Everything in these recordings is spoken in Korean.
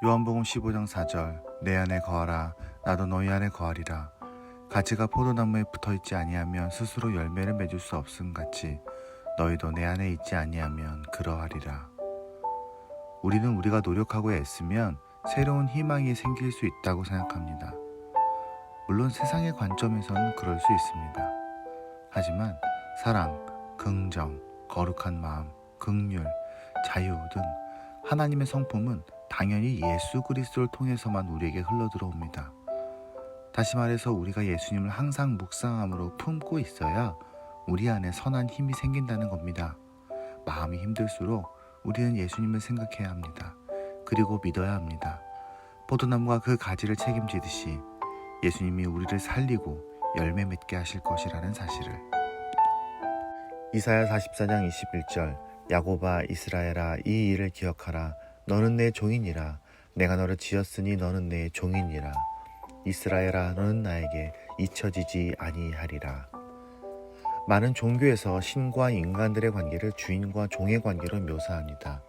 요한복음 15장 4절 내 안에 거하라 나도 너희 안에 거하리라. 가지가 포도나무에 붙어있지 아니하면 스스로 열매를 맺을 수 없음같이 너희도 내 안에 있지 아니하면 그러하리라. 우리는 우리가 노력하고 애쓰면 새로운 희망이 생길 수 있다고 생각합니다. 물론 세상의 관점에서는 그럴 수 있습니다. 하지만 사랑, 긍정, 거룩한 마음, 긍휼, 자유 등 하나님의 성품은 당연히 예수 그리스도를 통해서만 우리에게 흘러들어옵니다. 다시 말해서 우리가 예수님을 항상 묵상함으로 품고 있어야 우리 안에 선한 힘이 생긴다는 겁니다. 마음이 힘들수록 우리는 예수님을 생각해야 합니다. 그리고 믿어야 합니다. 포도나무가 그 가지를 책임지듯이 예수님이 우리를 살리고 열매 맺게 하실 것이라는 사실을. 이사야 44장 21절 야곱아 이스라엘아 이 일을 기억하라. 너는 내 종이니라. 내가 너를 지었으니 너는 내 종이니라. 이스라엘아 너는 나에게 잊혀지지 아니하리라. 많은 종교에서 신과 인간들의 관계를 주인과 종의 관계로 묘사합니다.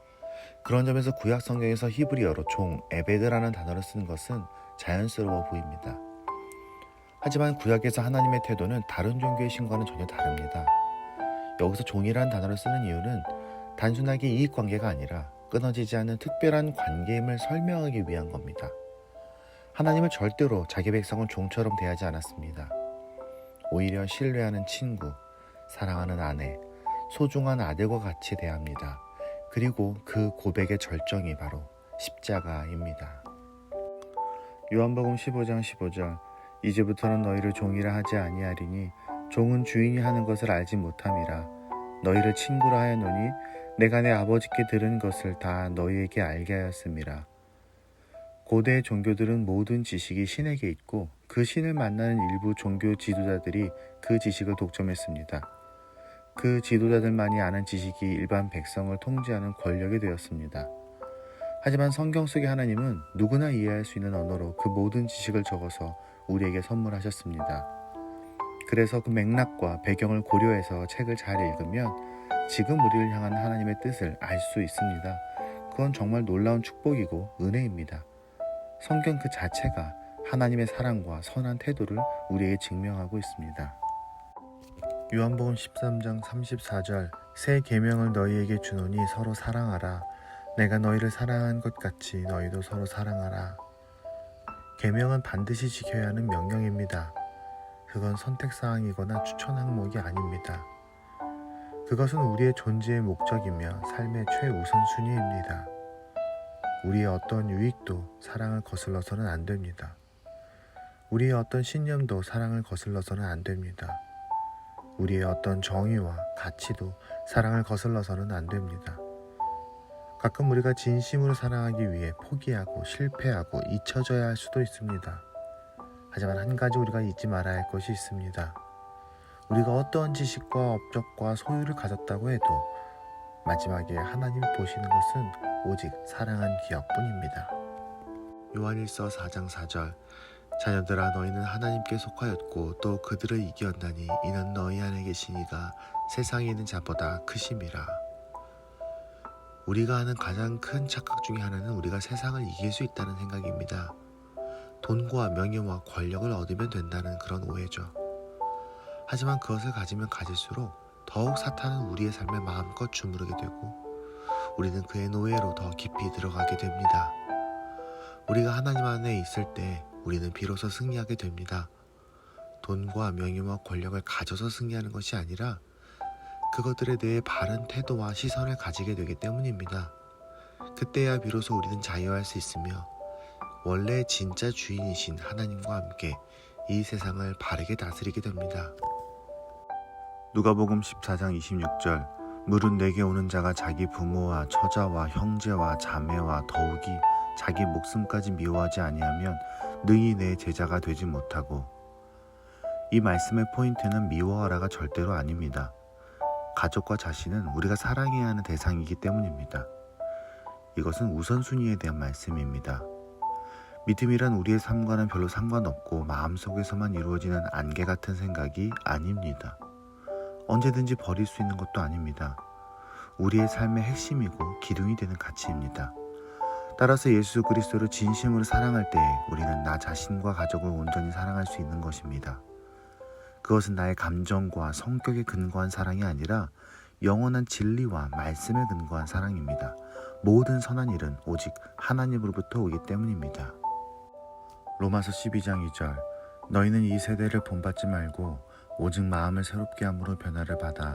그런 점에서 구약 성경에서 히브리어로 종, 에베드라는 단어를 쓰는 것은 자연스러워 보입니다. 하지만 구약에서 하나님의 태도는 다른 종교의 신과는 전혀 다릅니다. 여기서 종이라는 단어를 쓰는 이유는 단순하게 이익관계가 아니라 끊어지지 않는 특별한 관계임을 설명하기 위한 겁니다. 하나님은 절대로 자기 백성은 종처럼 대하지 않았습니다. 오히려 신뢰하는 친구, 사랑하는 아내, 소중한 아들과 같이 대합니다. 그리고 그 고백의 절정이 바로 십자가입니다. 요한복음 15장 15절 이제부터는 너희를 종이라 하지 아니하리니 종은 주인이 하는 것을 알지 못함이라. 너희를 친구라 하였노니 내가 내 아버지께 들은 것을 다 너희에게 알게 하였음이라. 고대의 종교들은 모든 지식이 신에게 있고 그 신을 만나는 일부 종교 지도자들이 그 지식을 독점했습니다. 그 지도자들만이 아는 지식이 일반 백성을 통제하는 권력이 되었습니다. 하지만 성경 속의 하나님은 누구나 이해할 수 있는 언어로 그 모든 지식을 적어서 우리에게 선물하셨습니다. 그래서 그 맥락과 배경을 고려해서 책을 잘 읽으면 지금 우리를 향한 하나님의 뜻을 알 수 있습니다. 그건 정말 놀라운 축복이고 은혜입니다. 성경 그 자체가 하나님의 사랑과 선한 태도를 우리에게 증명하고 있습니다. 요한복음 13장 34절 새 계명을 너희에게 주노니 서로 사랑하라. 내가 너희를 사랑한 것 같이 너희도 서로 사랑하라. 계명은 반드시 지켜야 하는 명령입니다. 그건 선택사항이거나 추천 항목이 아닙니다. 그것은 우리의 존재의 목적이며 삶의 최우선순위입니다. 우리의 어떤 유익도 사랑을 거슬러서는 안 됩니다. 우리의 어떤 신념도 사랑을 거슬러서는 안 됩니다. 우리의 어떤 정의와 가치도 사랑을 거슬러서는 안 됩니다. 가끔 우리가 진심으로 사랑하기 위해 포기하고 실패하고 잊혀져야 할 수도 있습니다. 하지만 한 가지 우리가 잊지 말아야 할 것이 있습니다. 우리가 어떠한 지식과 업적과 소유를 가졌다고 해도 마지막에 하나님이 보시는 것은 오직 사랑한 기억뿐입니다. 요한일서 4장 4절 자녀들아 너희는 하나님께 속하였고 또 그들을 이기었나니 이는 너희 안에 계신 이가 세상에 있는 자보다 크심이라. 우리가 하는 가장 큰 착각 중에 하나는 우리가 세상을 이길 수 있다는 생각입니다. 돈과 명예와 권력을 얻으면 된다는 그런 오해죠. 하지만 그것을 가지면 가질수록 더욱 사탄은 우리의 삶에 마음껏 주무르게 되고 우리는 그의 노예로 더 깊이 들어가게 됩니다. 우리가 하나님 안에 있을 때 우리는 비로소 승리하게 됩니다. 돈과 명예와 권력을 가져서 승리하는 것이 아니라 그것들에 대해 바른 태도와 시선을 가지게 되기 때문입니다. 그때야 비로소 우리는 자유할 수 있으며 원래 진짜 주인이신 하나님과 함께 이 세상을 바르게 다스리게 됩니다. 누가복음 14장 26절 물은 내게 오는 자가 자기 부모와 처자와 형제와 자매와 더욱이 자기 목숨까지 미워하지 아니하면 능히 내 제자가 되지 못하고. 이 말씀의 포인트는 미워하라가 절대로 아닙니다. 가족과 자신은 우리가 사랑해야 하는 대상이기 때문입니다. 이것은 우선순위에 대한 말씀입니다. 믿음이란 우리의 삶과는 별로 상관없고 마음속에서만 이루어지는 안개 같은 생각이 아닙니다. 언제든지 버릴 수 있는 것도 아닙니다. 우리의 삶의 핵심이고 기둥이 되는 가치입니다. 따라서 예수 그리스도를 진심으로 사랑할 때에 우리는 나 자신과 가족을 온전히 사랑할 수 있는 것입니다. 그것은 나의 감정과 성격에 근거한 사랑이 아니라 영원한 진리와 말씀에 근거한 사랑입니다. 모든 선한 일은 오직 하나님으로부터 오기 때문입니다. 로마서 12장 2절 너희는 이 세대를 본받지 말고 오직 마음을 새롭게 함으로 변화를 받아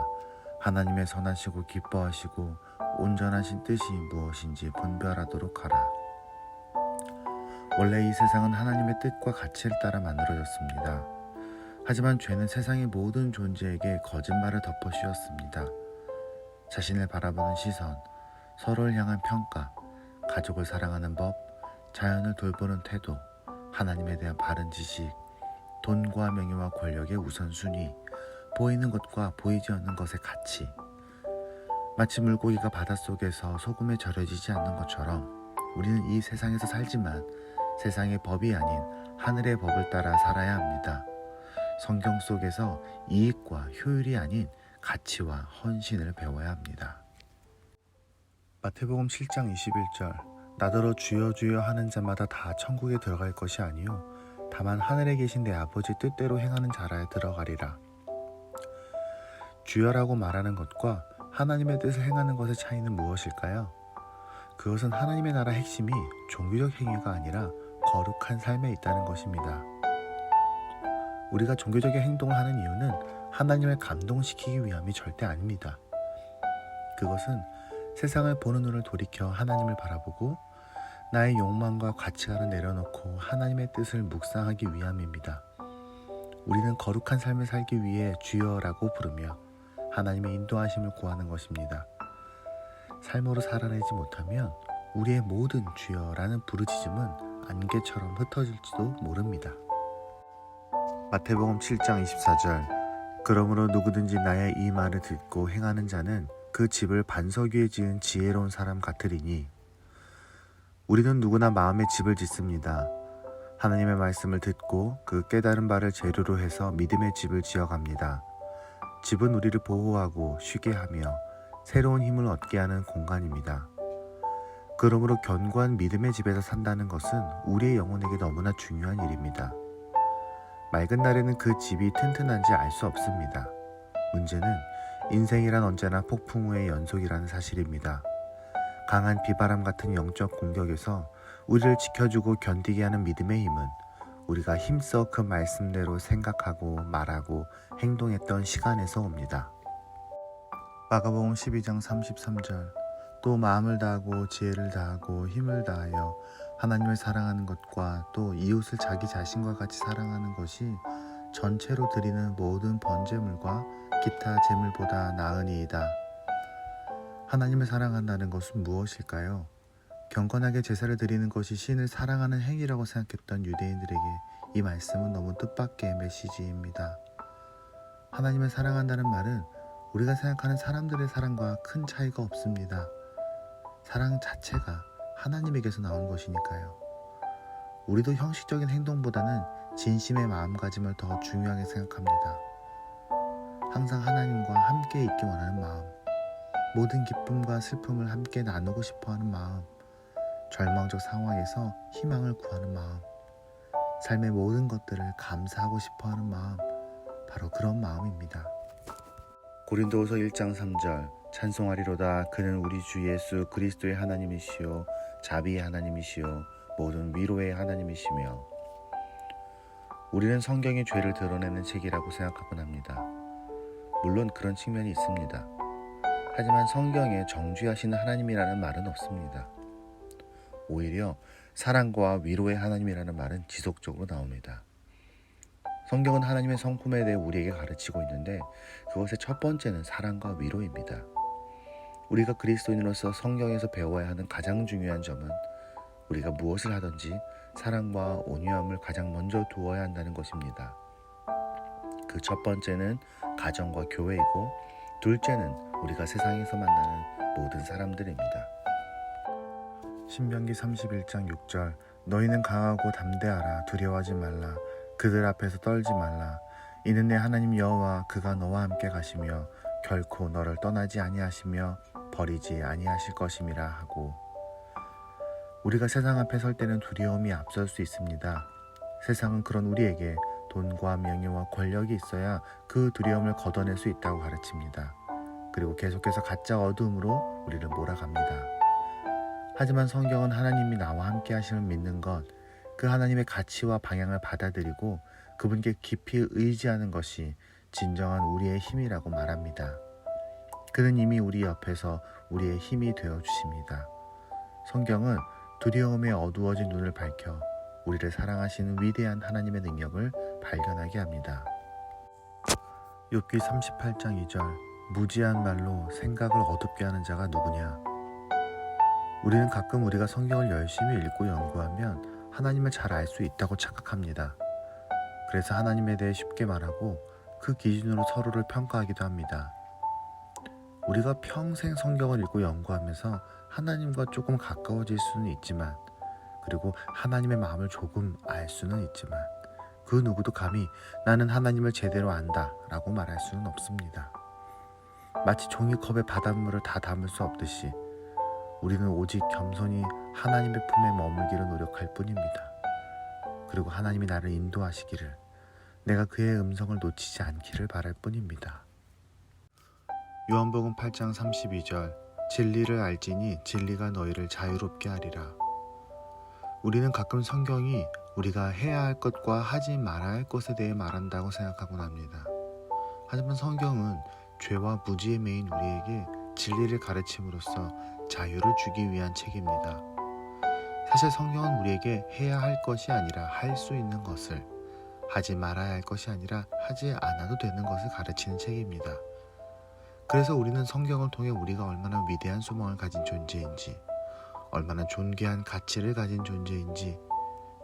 하나님의 선하시고 기뻐하시고 온전하신 뜻이 무엇인지 분별하도록 하라. 원래 이 세상은 하나님의 뜻과 가치를 따라 만들어졌습니다. 하지만 죄는 세상의 모든 존재에게 거짓말을 덮어 씌웠습니다. 자신을 바라보는 시선, 서로를 향한 평가, 가족을 사랑하는 법, 자연을 돌보는 태도, 하나님에 대한 바른 지식, 돈과 명예와 권력의 우선순위, 보이는 것과 보이지 않는 것의 가치. 마치 물고기가 바닷속에서 소금에 절여지지 않는 것처럼 우리는 이 세상에서 살지만 세상의 법이 아닌 하늘의 법을 따라 살아야 합니다. 성경 속에서 이익과 효율이 아닌 가치와 헌신을 배워야 합니다. 마태복음 7장 21절 나더러 주여 주여 하는 자마다 다 천국에 들어갈 것이 아니요 다만 하늘에 계신 내 아버지 뜻대로 행하는 자라에 들어가리라. 주여라고 말하는 것과 하나님의 뜻을 행하는 것의 차이는 무엇일까요? 그것은 하나님의 나라 핵심이 종교적 행위가 아니라 거룩한 삶에 있다는 것입니다. 우리가 종교적인 행동을 하는 이유는 하나님을 감동시키기 위함이 절대 아닙니다. 그것은 세상을 보는 눈을 돌이켜 하나님을 바라보고 나의 욕망과 가치관을 내려놓고 하나님의 뜻을 묵상하기 위함입니다. 우리는 거룩한 삶을 살기 위해 주여라고 부르며 하나님의 인도하심을 구하는 것입니다. 삶으로 살아내지 못하면 우리의 모든 주여라는 부르짖음은 안개처럼 흩어질지도 모릅니다. 마태복음 7장 24절 그러므로 누구든지 나의 이 말을 듣고 행하는 자는 그 집을 반석 위에 지은 지혜로운 사람 같으리니. 우리는 누구나 마음에 집을 짓습니다. 하나님의 말씀을 듣고 그 깨달은 바를 재료로 해서 믿음의 집을 지어갑니다. 집은 우리를 보호하고 쉬게 하며 새로운 힘을 얻게 하는 공간입니다. 그러므로 견고한 믿음의 집에서 산다는 것은 우리의 영혼에게 너무나 중요한 일입니다. 맑은 날에는 그 집이 튼튼한지 알 수 없습니다. 문제는 인생이란 언제나 폭풍 후의 연속이라는 사실입니다. 강한 비바람 같은 영적 공격에서 우리를 지켜주고 견디게 하는 믿음의 힘은 우리가 힘써 그 말씀대로 생각하고 말하고 행동했던 시간에서 옵니다. 마가복음 12장 33절 또 마음을 다하고 지혜를 다하고 힘을 다하여 하나님을 사랑하는 것과 또 이웃을 자기 자신과 같이 사랑하는 것이 전체로 드리는 모든 번제물과 기타 제물보다 나으니이다. 하나님을 사랑한다는 것은 무엇일까요? 경건하게 제사를 드리는 것이 신을 사랑하는 행위라고 생각했던 유대인들에게 이 말씀은 너무 뜻밖의 메시지입니다. 하나님을 사랑한다는 말은 우리가 생각하는 사람들의 사랑과 큰 차이가 없습니다. 사랑 자체가 하나님에게서 나온 것이니까요. 우리도 형식적인 행동보다는 진심의 마음가짐을 더 중요하게 생각합니다. 항상 하나님과 함께 있기 원하는 마음, 모든 기쁨과 슬픔을 함께 나누고 싶어하는 마음, 절망적 상황에서 희망을 구하는 마음, 삶의 모든 것들을 감사하고 싶어하는 마음, 바로 그런 마음입니다. 고린도후서 1장 3절 찬송하리로다 그는 우리 주 예수 그리스도의 하나님이시요 자비의 하나님이시요 모든 위로의 하나님이시며. 우리는 성경의 죄를 드러내는 책이라고 생각하곤 합니다. 물론 그런 측면이 있습니다. 하지만 성경에 정죄하시는 하나님이라는 말은 없습니다. 오히려 사랑과 위로의 하나님이라는 말은 지속적으로 나옵니다. 성경은 하나님의 성품에 대해 우리에게 가르치고 있는데 그것의 첫 번째는 사랑과 위로입니다. 우리가 그리스도인으로서 성경에서 배워야 하는 가장 중요한 점은 우리가 무엇을 하든지 사랑과 온유함을 가장 먼저 두어야 한다는 것입니다. 그 첫 번째는 가정과 교회이고 둘째는 우리가 세상에서 만나는 모든 사람들입니다. 신명기 31장 6절 너희는 강하고 담대하라 두려워하지 말라 그들 앞에서 떨지 말라 이는 내 하나님 여호와 그가 너와 함께 가시며 결코 너를 떠나지 아니하시며 버리지 아니하실 것임이라 하고. 우리가 세상 앞에 설 때는 두려움이 앞설 수 있습니다. 세상은 그런 우리에게 돈과 명예와 권력이 있어야 그 두려움을 걷어낼 수 있다고 가르칩니다. 그리고 계속해서 가짜 어두움으로 우리를 몰아갑니다. 하지만 성경은 하나님이 나와 함께 하심을 믿는 것, 그 하나님의 가치와 방향을 받아들이고 그분께 깊이 의지하는 것이 진정한 우리의 힘이라고 말합니다. 그는 이미 우리 옆에서 우리의 힘이 되어 주십니다. 성경은 두려움에 어두워진 눈을 밝혀 우리를 사랑하시는 위대한 하나님의 능력을 발견하게 합니다. 욥기 38장 2절, 무지한 말로 생각을 어둡게 하는 자가 누구냐? 우리는 가끔 우리가 성경을 열심히 읽고 연구하면 하나님을 잘 알 수 있다고 착각합니다. 그래서 하나님에 대해 쉽게 말하고 그 기준으로 서로를 평가하기도 합니다. 우리가 평생 성경을 읽고 연구하면서 하나님과 조금 가까워질 수는 있지만, 그리고 하나님의 마음을 조금 알 수는 있지만, 그 누구도 감히 나는 하나님을 제대로 안다 라고 말할 수는 없습니다. 마치 종이컵에 바닷물을 다 담을 수 없듯이 우리는 오직 겸손히 하나님의 품에 머물기를 노력할 뿐입니다. 그리고 하나님이 나를 인도하시기를, 내가 그의 음성을 놓치지 않기를 바랄 뿐입니다. 요한복음 8장 32절, 진리를 알지니 진리가 너희를 자유롭게 하리라. 우리는 가끔 성경이 우리가 해야 할 것과 하지 말아야 할 것에 대해 말한다고 생각하곤 합니다. 하지만 성경은 죄와 무지에 매인 우리에게 진리를 가르침으로써 자유를 주기 위한 책입니다. 사실 성경은 우리에게 해야 할 것이 아니라 할 수 있는 것을, 하지 말아야 할 것이 아니라 하지 않아도 되는 것을 가르치는 책입니다. 그래서 우리는 성경을 통해 우리가 얼마나 위대한 소망을 가진 존재인지, 얼마나 존귀한 가치를 가진 존재인지,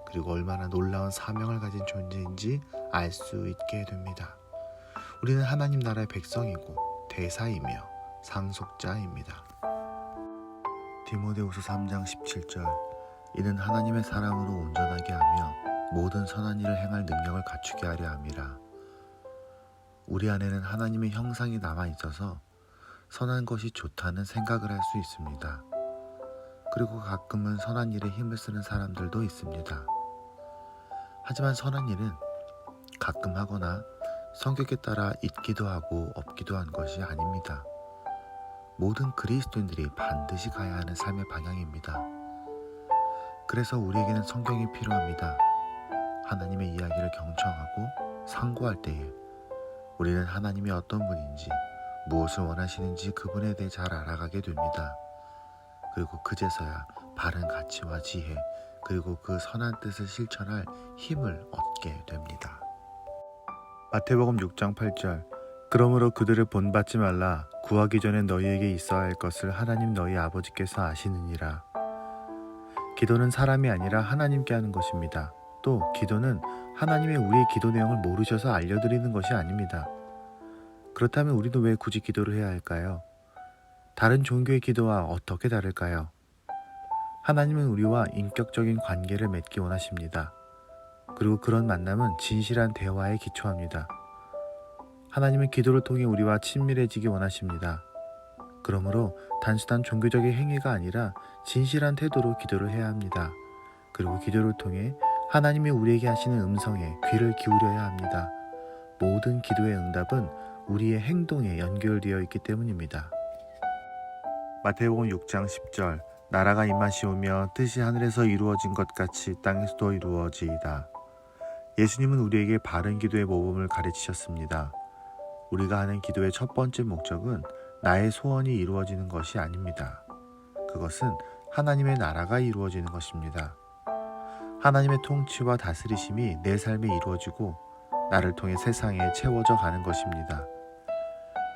그리고 얼마나 놀라운 사명을 가진 존재인지 알 수 있게 됩니다. 우리는 하나님 나라의 백성이고 대사이며 상속자입니다. 디모데후서 3장 17절, 이는 하나님의 사랑으로 온전하게 하며 모든 선한 일을 행할 능력을 갖추게 하려 함이라. 우리 안에는 하나님의 형상이 남아있어서 선한 것이 좋다는 생각을 할 수 있습니다. 그리고 가끔은 선한 일에 힘을 쓰는 사람들도 있습니다. 하지만 선한 일은 가끔 하거나 성격에 따라 있기도 하고 없기도 한 것이 아닙니다. 모든 그리스도인들이 반드시 가야 하는 삶의 방향입니다. 그래서 우리에게는 성경이 필요합니다. 하나님의 이야기를 경청하고 상고할 때에 우리는 하나님이 어떤 분인지, 무엇을 원하시는지 그분에 대해 잘 알아가게 됩니다. 그리고 그제서야 바른 가치와 지혜, 그리고 그 선한 뜻을 실천할 힘을 얻게 됩니다. 마태복음 6장 8절, 그러므로 그들을 본받지 말라. 구하기 전에 너희에게 있어야 할 것을 하나님 너희 아버지께서 아시느니라. 기도는 사람이 아니라 하나님께 하는 것입니다. 또 기도는 하나님의 우리의 기도 내용을 모르셔서 알려드리는 것이 아닙니다. 그렇다면 우리도 왜 굳이 기도를 해야 할까요? 다른 종교의 기도와 어떻게 다를까요? 하나님은 우리와 인격적인 관계를 맺기 원하십니다. 그리고 그런 만남은 진실한 대화에 기초합니다. 하나님은 기도를 통해 우리와 친밀해지기 원하십니다. 그러므로 단순한 종교적인 행위가 아니라 진실한 태도로 기도를 해야 합니다. 그리고 기도를 통해 하나님이 우리에게 하시는 음성에 귀를 기울여야 합니다. 모든 기도의 응답은 우리의 행동에 연결되어 있기 때문입니다. 마태복음 6장 10절, 나라가 임하시오며 뜻이 하늘에서 이루어진 것 같이 땅에서도 이루어지이다. 예수님은 우리에게 바른 기도의 모범을 가르치셨습니다. 우리가 하는 기도의 첫 번째 목적은 나의 소원이 이루어지는 것이 아닙니다. 그것은 하나님의 나라가 이루어지는 것입니다. 하나님의 통치와 다스리심이 내 삶에 이루어지고 나를 통해 세상에 채워져 가는 것입니다.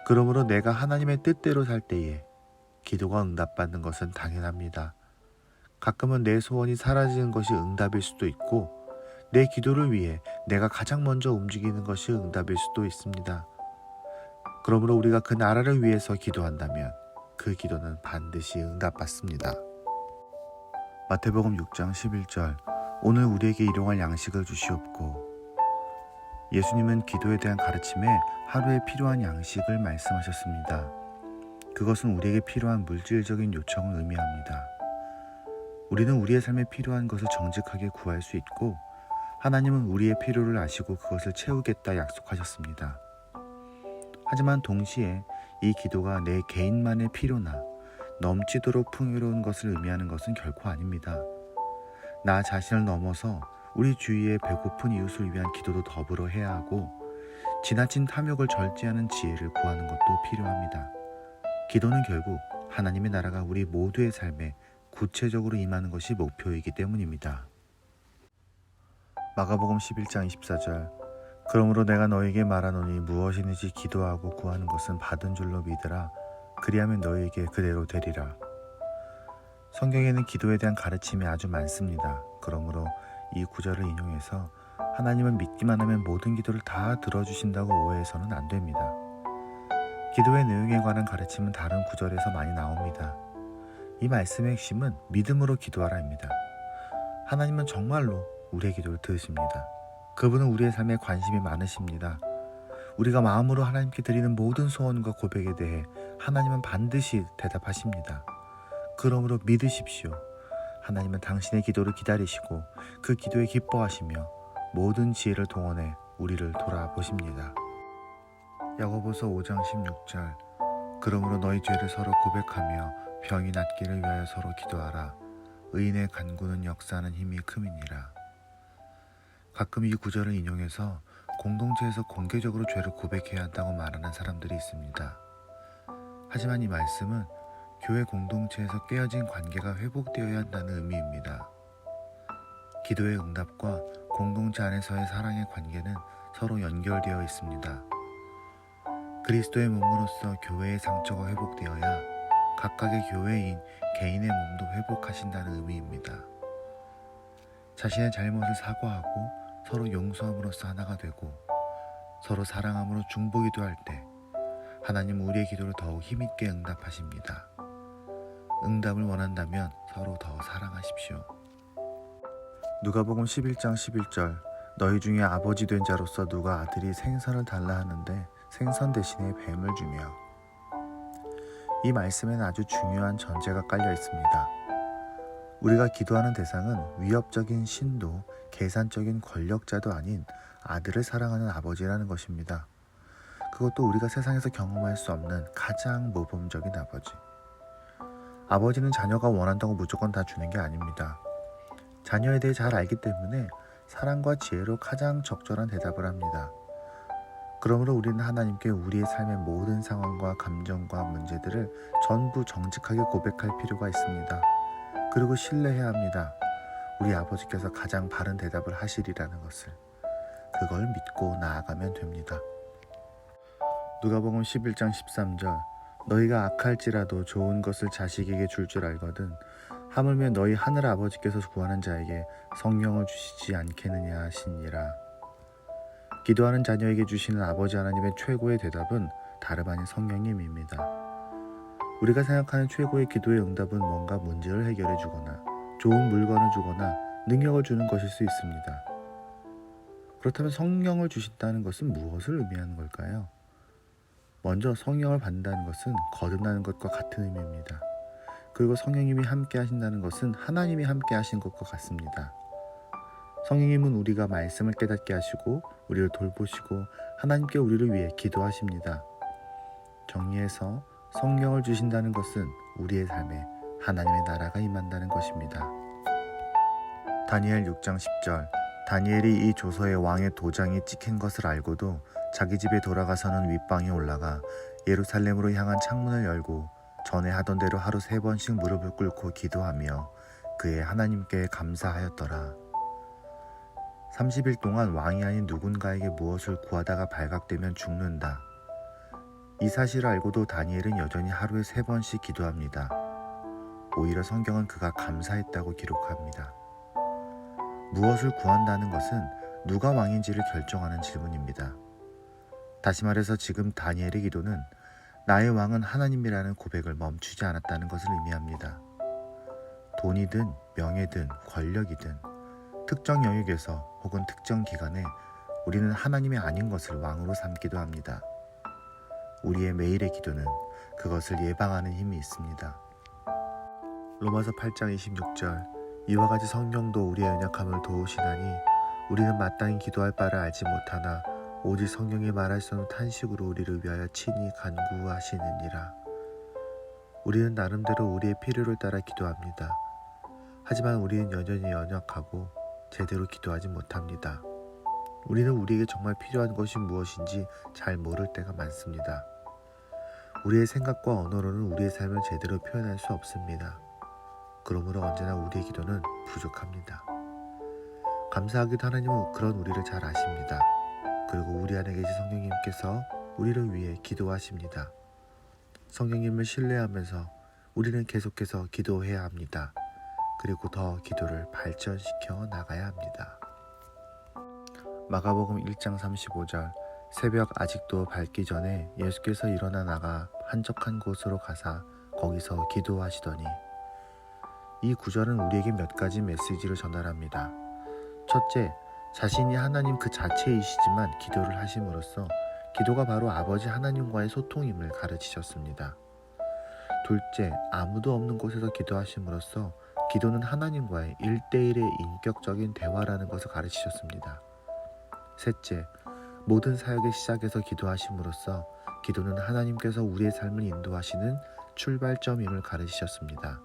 그러므로 내가 하나님의 뜻대로 살 때에 기도가 응답받는 것은 당연합니다. 가끔은 내 소원이 사라지는 것이 응답일 수도 있고, 내 기도를 위해 내가 가장 먼저 움직이는 것이 응답일 수도 있습니다. 그러므로 우리가 그 나라를 위해서 기도한다면 그 기도는 반드시 응답받습니다. 마태복음 6장 11절, 오늘 우리에게 일용할 양식을 주시옵고. 예수님은 기도에 대한 가르침에 하루에 필요한 양식을 말씀하셨습니다. 그것은 우리에게 필요한 물질적인 요청을 의미합니다. 우리는 우리의 삶에 필요한 것을 정직하게 구할 수 있고 하나님은 우리의 필요를 아시고 그것을 채우겠다 약속하셨습니다. 하지만 동시에 이 기도가 내 개인만의 필요나 넘치도록 풍요로운 것을 의미하는 것은 결코 아닙니다. 나 자신을 넘어서 우리 주위의 배고픈 이웃을 위한 기도도 더불어 해야 하고 지나친 탐욕을 절제하는 지혜를 구하는 것도 필요합니다. 기도는 결국 하나님의 나라가 우리 모두의 삶에 구체적으로 임하는 것이 목표이기 때문입니다. 마가복음 11장 24절 그러므로 내가 너에게 말하노니 무엇이든지 기도하고 구하는 것은 받은 줄로 믿으라. 그리하면 너에게 그대로 되리라. 성경에는 기도에 대한 가르침이 아주 많습니다. 그러므로 이 구절을 인용해서 하나님은 믿기만 하면 모든 기도를 다 들어주신다고 오해해서는 안 됩니다. 기도의 내용에 관한 가르침은 다른 구절에서 많이 나옵니다. 이 말씀의 핵심은 믿음으로 기도하라입니다. 하나님은 정말로 우리의 기도를 들으십니다. 그분은 우리의 삶에 관심이 많으십니다. 우리가 마음으로 하나님께 드리는 모든 소원과 고백에 대해 하나님은 반드시 대답하십니다. 그러므로 믿으십시오. 하나님은 당신의 기도를 기다리시고 그 기도에 기뻐하시며 모든 지혜를 동원해 우리를 돌아보십니다. 야고보서 5장 16절 그러므로 너희 죄를 서로 고백하며 병이 낫기를 위하여 서로 기도하라. 의인의 간구는 역사하는 힘이 큼이니라. 가끔 이 구절을 인용해서 공동체에서 공개적으로 죄를 고백해야 한다고 말하는 사람들이 있습니다. 하지만 이 말씀은 교회 공동체에서 깨어진 관계가 회복되어야 한다는 의미입니다. 기도의 응답과 공동체 안에서의 사랑의 관계는 서로 연결되어 있습니다. 그리스도의 몸으로서 교회의 상처가 회복되어야 각각의 교회인 개인의 몸도 회복하신다는 의미입니다. 자신의 잘못을 사과하고 서로 용서함으로써 하나가 되고 서로 사랑함으로 중보기도할 때 하나님 우리의 기도를 더욱 힘있게 응답하십니다. 응답을 원한다면 서로 더 사랑하십시오. 누가복음 11장 11절 너희 중에 아버지 된 자로서 누가 아들이 생선을 달라 하는데 생선 대신에 뱀을 주며 이 말씀에는 아주 중요한 전제가 깔려 있습니다. 우리가 기도하는 대상은 위협적인 신도 계산적인 권력자도 아닌 아들을 사랑하는 아버지라는 것입니다. 그것도 우리가 세상에서 경험할 수 없는 가장 모범적인 아버지. 아버지는 자녀가 원한다고 무조건 다 주는 게 아닙니다. 자녀에 대해 잘 알기 때문에 사랑과 지혜로 가장 적절한 대답을 합니다. 그러므로 우리는 하나님께 우리의 삶의 모든 상황과 감정과 문제들을 전부 정직하게 고백할 필요가 있습니다. 그리고 신뢰해야 합니다. 우리 아버지께서 가장 바른 대답을 하시리라는 것을. 그걸 믿고 나아가면 됩니다. 누가복음 11장 13절 너희가 악할지라도 좋은 것을 자식에게 줄 줄 알거든 하물며 너희 하늘 아버지께서 구하는 자에게 성령을 주시지 않겠느냐 하시니라. 기도하는 자녀에게 주시는 아버지 하나님의 최고의 대답은 다름 아닌 성령님입니다. 우리가 생각하는 최고의 기도의 응답은 뭔가 문제를 해결해 주거나 좋은 물건을 주거나 능력을 주는 것일 수 있습니다. 그렇다면 성령을 주신다는 것은 무엇을 의미하는 걸까요? 먼저 성령을 받는다는 것은 거듭나는 것과 같은 의미입니다. 그리고 성령님이 함께 하신다는 것은 하나님이 함께 하신 것과 같습니다. 성령님은 우리가 말씀을 깨닫게 하시고 우리를 돌보시고 하나님께 우리를 위해 기도하십니다. 정리해서 성령을 주신다는 것은 우리의 삶에 하나님의 나라가 임한다는 것입니다. 다니엘 6장 10절 다니엘이 이 조서에 왕의 도장이 찍힌 것을 알고도 자기 집에 돌아가서는 윗방에 올라가 예루살렘으로 향한 창문을 열고 전에 하던 대로 하루 3번씩 무릎을 꿇고 기도하며 그의 하나님께 감사하였더라. 30일 동안 왕이 아닌 누군가에게 무엇을 구하다가 발각되면 죽는다. 이 사실을 알고도 다니엘은 여전히 하루에 3번씩 기도합니다. 오히려 성경은 그가 감사했다고 기록합니다. 무엇을 구한다는 것은 누가 왕인지를 결정하는 질문입니다. 다시 말해서 지금 다니엘의 기도는 나의 왕은 하나님이라는 고백을 멈추지 않았다는 것을 의미합니다. 돈이든 명예든 권력이든 특정 영역에서 혹은 특정 기간에 우리는 하나님이 아닌 것을 왕으로 삼기도 합니다. 우리의 매일의 기도는 그것을 예방하는 힘이 있습니다. 로마서 8장 26절 이와 같이 성령도 우리의 연약함을 도우시나니 우리는 마땅히 기도할 바를 알지 못하나 오직 성령이 말할 수 없는 탄식으로 우리를 위하여 친히 간구하시느니라. 우리는 나름대로 우리의 필요를 따라 기도합니다. 하지만 우리는 여전히 연약하고 제대로 기도하지 못합니다. 우리는 우리에게 정말 필요한 것이 무엇인지 잘 모를 때가 많습니다. 우리의 생각과 언어로는 우리의 삶을 제대로 표현할 수 없습니다. 그러므로 언제나 우리의 기도는 부족합니다. 감사하게도 하나님은 그런 우리를 잘 아십니다. 그리고 우리 안에 계신 성령님께서 우리를 위해 기도하십니다. 성령님을 신뢰하면서 우리는 계속해서 기도해야 합니다. 그리고 더 기도를 발전시켜 나가야 합니다. 마가복음 1장 35절 새벽 아직도 밝기 전에 예수께서 일어나 나가 한적한 곳으로 가사 거기서 기도하시더니. 이 구절은 우리에게 몇 가지 메시지를 전달합니다. 첫째, 자신이 하나님 그 자체이시지만 기도를 하심으로써 기도가 바로 아버지 하나님과의 소통임을 가르치셨습니다. 둘째, 아무도 없는 곳에서 기도하심으로써 기도는 하나님과의 1대1의 인격적인 대화라는 것을 가르치셨습니다. 셋째, 모든 사역의 시작에서 기도하심으로써 기도는 하나님께서 우리의 삶을 인도하시는 출발점임을 가르치셨습니다.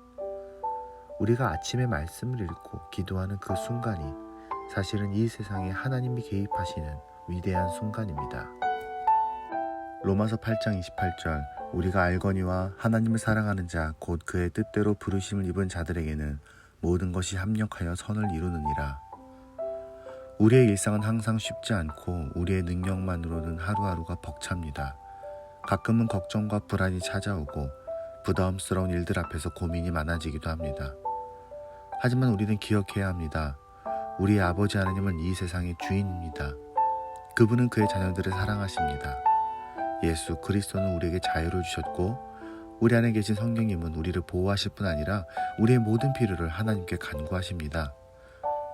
우리가 아침에 말씀을 읽고 기도하는 그 순간이 사실은 이 세상에 하나님이 개입하시는 위대한 순간입니다. 로마서 8장 28절 우리가 알거니와 하나님을 사랑하는 자 곧 그의 뜻대로 부르심을 입은 자들에게는 모든 것이 합력하여 선을 이루느니라. 우리의 일상은 항상 쉽지 않고 우리의 능력만으로는 하루하루가 벅찹니다. 가끔은 걱정과 불안이 찾아오고 부담스러운 일들 앞에서 고민이 많아지기도 합니다. 하지만 우리는 기억해야 합니다. 우리의 아버지 하나님은 이 세상의 주인입니다. 그분은 그의 자녀들을 사랑하십니다. 예수 그리스도는 우리에게 자유를 주셨고 우리 안에 계신 성령님은 우리를 보호하실 뿐 아니라 우리의 모든 필요를 하나님께 간구하십니다.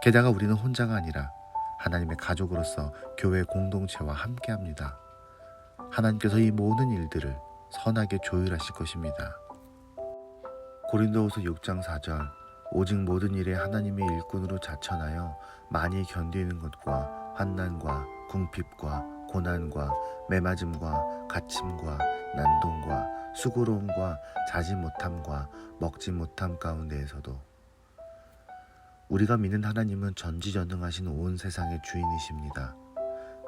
게다가 우리는 혼자가 아니라 하나님의 가족으로서 교회 공동체와 함께합니다. 하나님께서 이 모든 일들을 선하게 조율하실 것입니다. 고린도후서 6장 4절 오직 모든 일에 하나님의 일꾼으로 자천하여 많이 견디는 것과 환난과 궁핍과 고난과 매맞음과 갇힘과 난동과 수고로움과 자지 못함과 먹지 못함 가운데에서도 우리가 믿는 하나님은 전지전능하신 온 세상의 주인이십니다.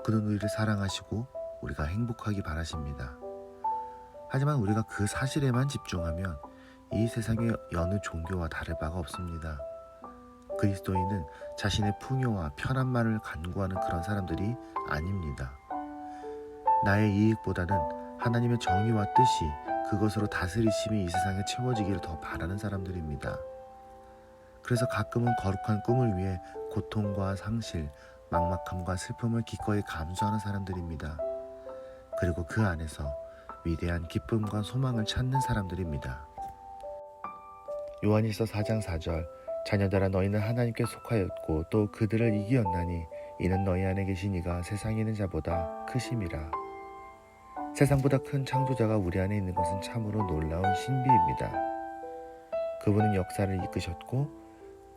그는 우리를 사랑하시고 우리가 행복하기 바라십니다. 하지만 우리가 그 사실에만 집중하면 이 세상의 여느 종교와 다를 바가 없습니다. 그리스도인은 자신의 풍요와 편안만을 간구하는 그런 사람들이 아닙니다. 나의 이익보다는 하나님의 정의와 뜻이 그것으로 다스리심이 이 세상에 채워지기를 더 바라는 사람들입니다. 그래서 가끔은 거룩한 꿈을 위해 고통과 상실, 막막함과 슬픔을 기꺼이 감수하는 사람들입니다. 그리고 그 안에서 위대한 기쁨과 소망을 찾는 사람들입니다. 요한일서 4장 4절 자녀들아 너희는 하나님께 속하였고 또 그들을 이기었나니 이는 너희 안에 계신 이가 세상에 있는 자보다 크심이라. 세상보다 큰 창조자가 우리 안에 있는 것은 참으로 놀라운 신비입니다. 그분은 역사를 이끄셨고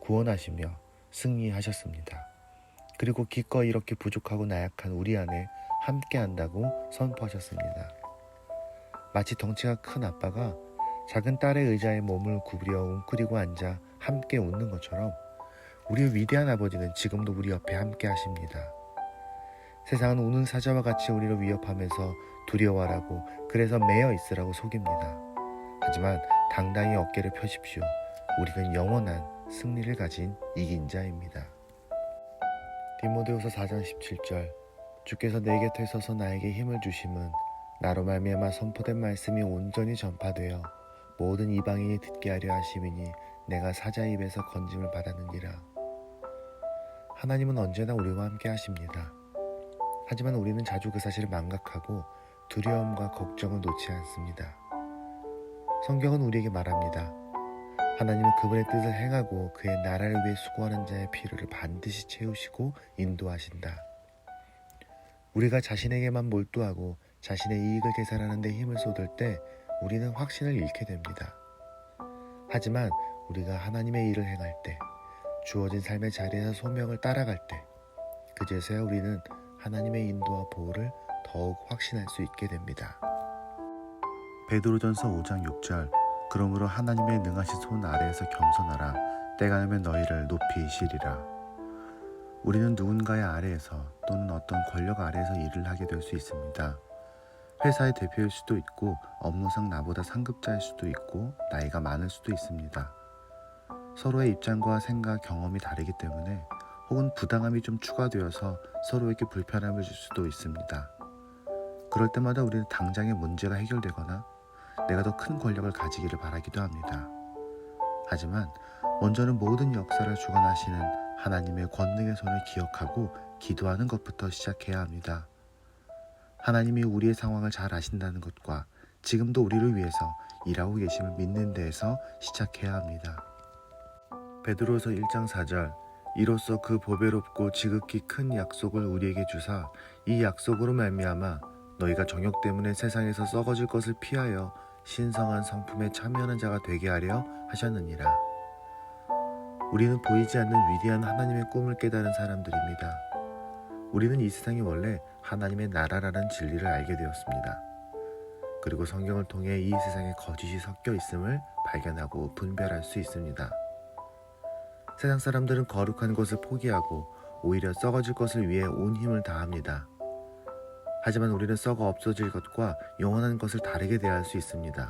구원하시며 승리하셨습니다. 그리고 기꺼이 이렇게 부족하고 나약한 우리 안에 함께한다고 선포하셨습니다. 마치 덩치가 큰 아빠가 작은 딸의 의자에 몸을 구부려 웅크리고 앉아 함께 웃는 것처럼 우리의 위대한 아버지는 지금도 우리 옆에 함께 하십니다. 세상은 우는 사자와 같이 우리를 위협하면서 두려워하라고 그래서 매여 있으라고 속입니다. 하지만 당당히 어깨를 펴십시오. 우리는 영원한 승리를 가진 이긴 자입니다. 디모데후서 4장 17절 주께서 내 곁에 서서 나에게 힘을 주심은 나로 말미암아 선포된 말씀이 온전히 전파되어 모든 이방인이 듣게 하려 하심이니 내가 사자 입에서 건짐을 받았느니라. 하나님은 언제나 우리와 함께 하십니다. 하지만 우리는 자주 그 사실을 망각하고 두려움과 걱정을 놓지 않습니다. 성경은 우리에게 말합니다. 하나님은 그분의 뜻을 행하고 그의 나라를 위해 수고하는 자의 필요를 반드시 채우시고 인도하신다. 우리가 자신에게만 몰두하고 자신의 이익을 계산하는 데 힘을 쏟을 때 우리는 확신을 잃게 됩니다. 하지만 우리가 하나님의 일을 행할 때 주어진 삶의 자리에서 소명을 따라갈 때 그제서야 우리는 하나님의 인도와 보호를 더욱 확신할 수 있게 됩니다. 베드로전서 5장 6절 그러므로 하나님의 능하신 손 아래에서 겸손하라 때가 되면 너희를 높이시리라. 우리는 누군가의 아래에서 또는 어떤 권력 아래에서 일을 하게 될 수 있습니다. 회사의 대표일 수도 있고 업무상 나보다 상급자일 수도 있고 나이가 많을 수도 있습니다. 서로의 입장과 생각, 경험이 다르기 때문에 혹은 부당함이 좀 추가되어서 서로에게 불편함을 줄 수도 있습니다. 그럴 때마다 우리는 당장의 문제가 해결되거나 내가 더 큰 권력을 가지기를 바라기도 합니다. 하지만 먼저는 모든 역사를 주관하시는 하나님의 권능의 손을 기억하고 기도하는 것부터 시작해야 합니다. 하나님이 우리의 상황을 잘 아신다는 것과 지금도 우리를 위해서 일하고 계심을 믿는 데에서 시작해야 합니다. 베드로서 1장 4절 이로써 그 보배롭고 지극히 큰 약속을 우리에게 주사 이 약속으로 말미암아 너희가 정욕 때문에 세상에서 썩어질 것을 피하여 신성한 성품에 참여하는 자가 되게 하려 하셨느니라. 우리는 보이지 않는 위대한 하나님의 꿈을 깨달은 사람들입니다. 우리는 이 세상이 원래 하나님의 나라라는 진리를 알게 되었습니다. 그리고 성경을 통해 이 세상에 거짓이 섞여 있음을 발견하고 분별할 수 있습니다. 세상 사람들은 거룩한 것을 포기하고 오히려 썩어질 것을 위해 온 힘을 다합니다. 하지만 우리는 썩어 없어질 것과 영원한 것을 다르게 대할 수 있습니다.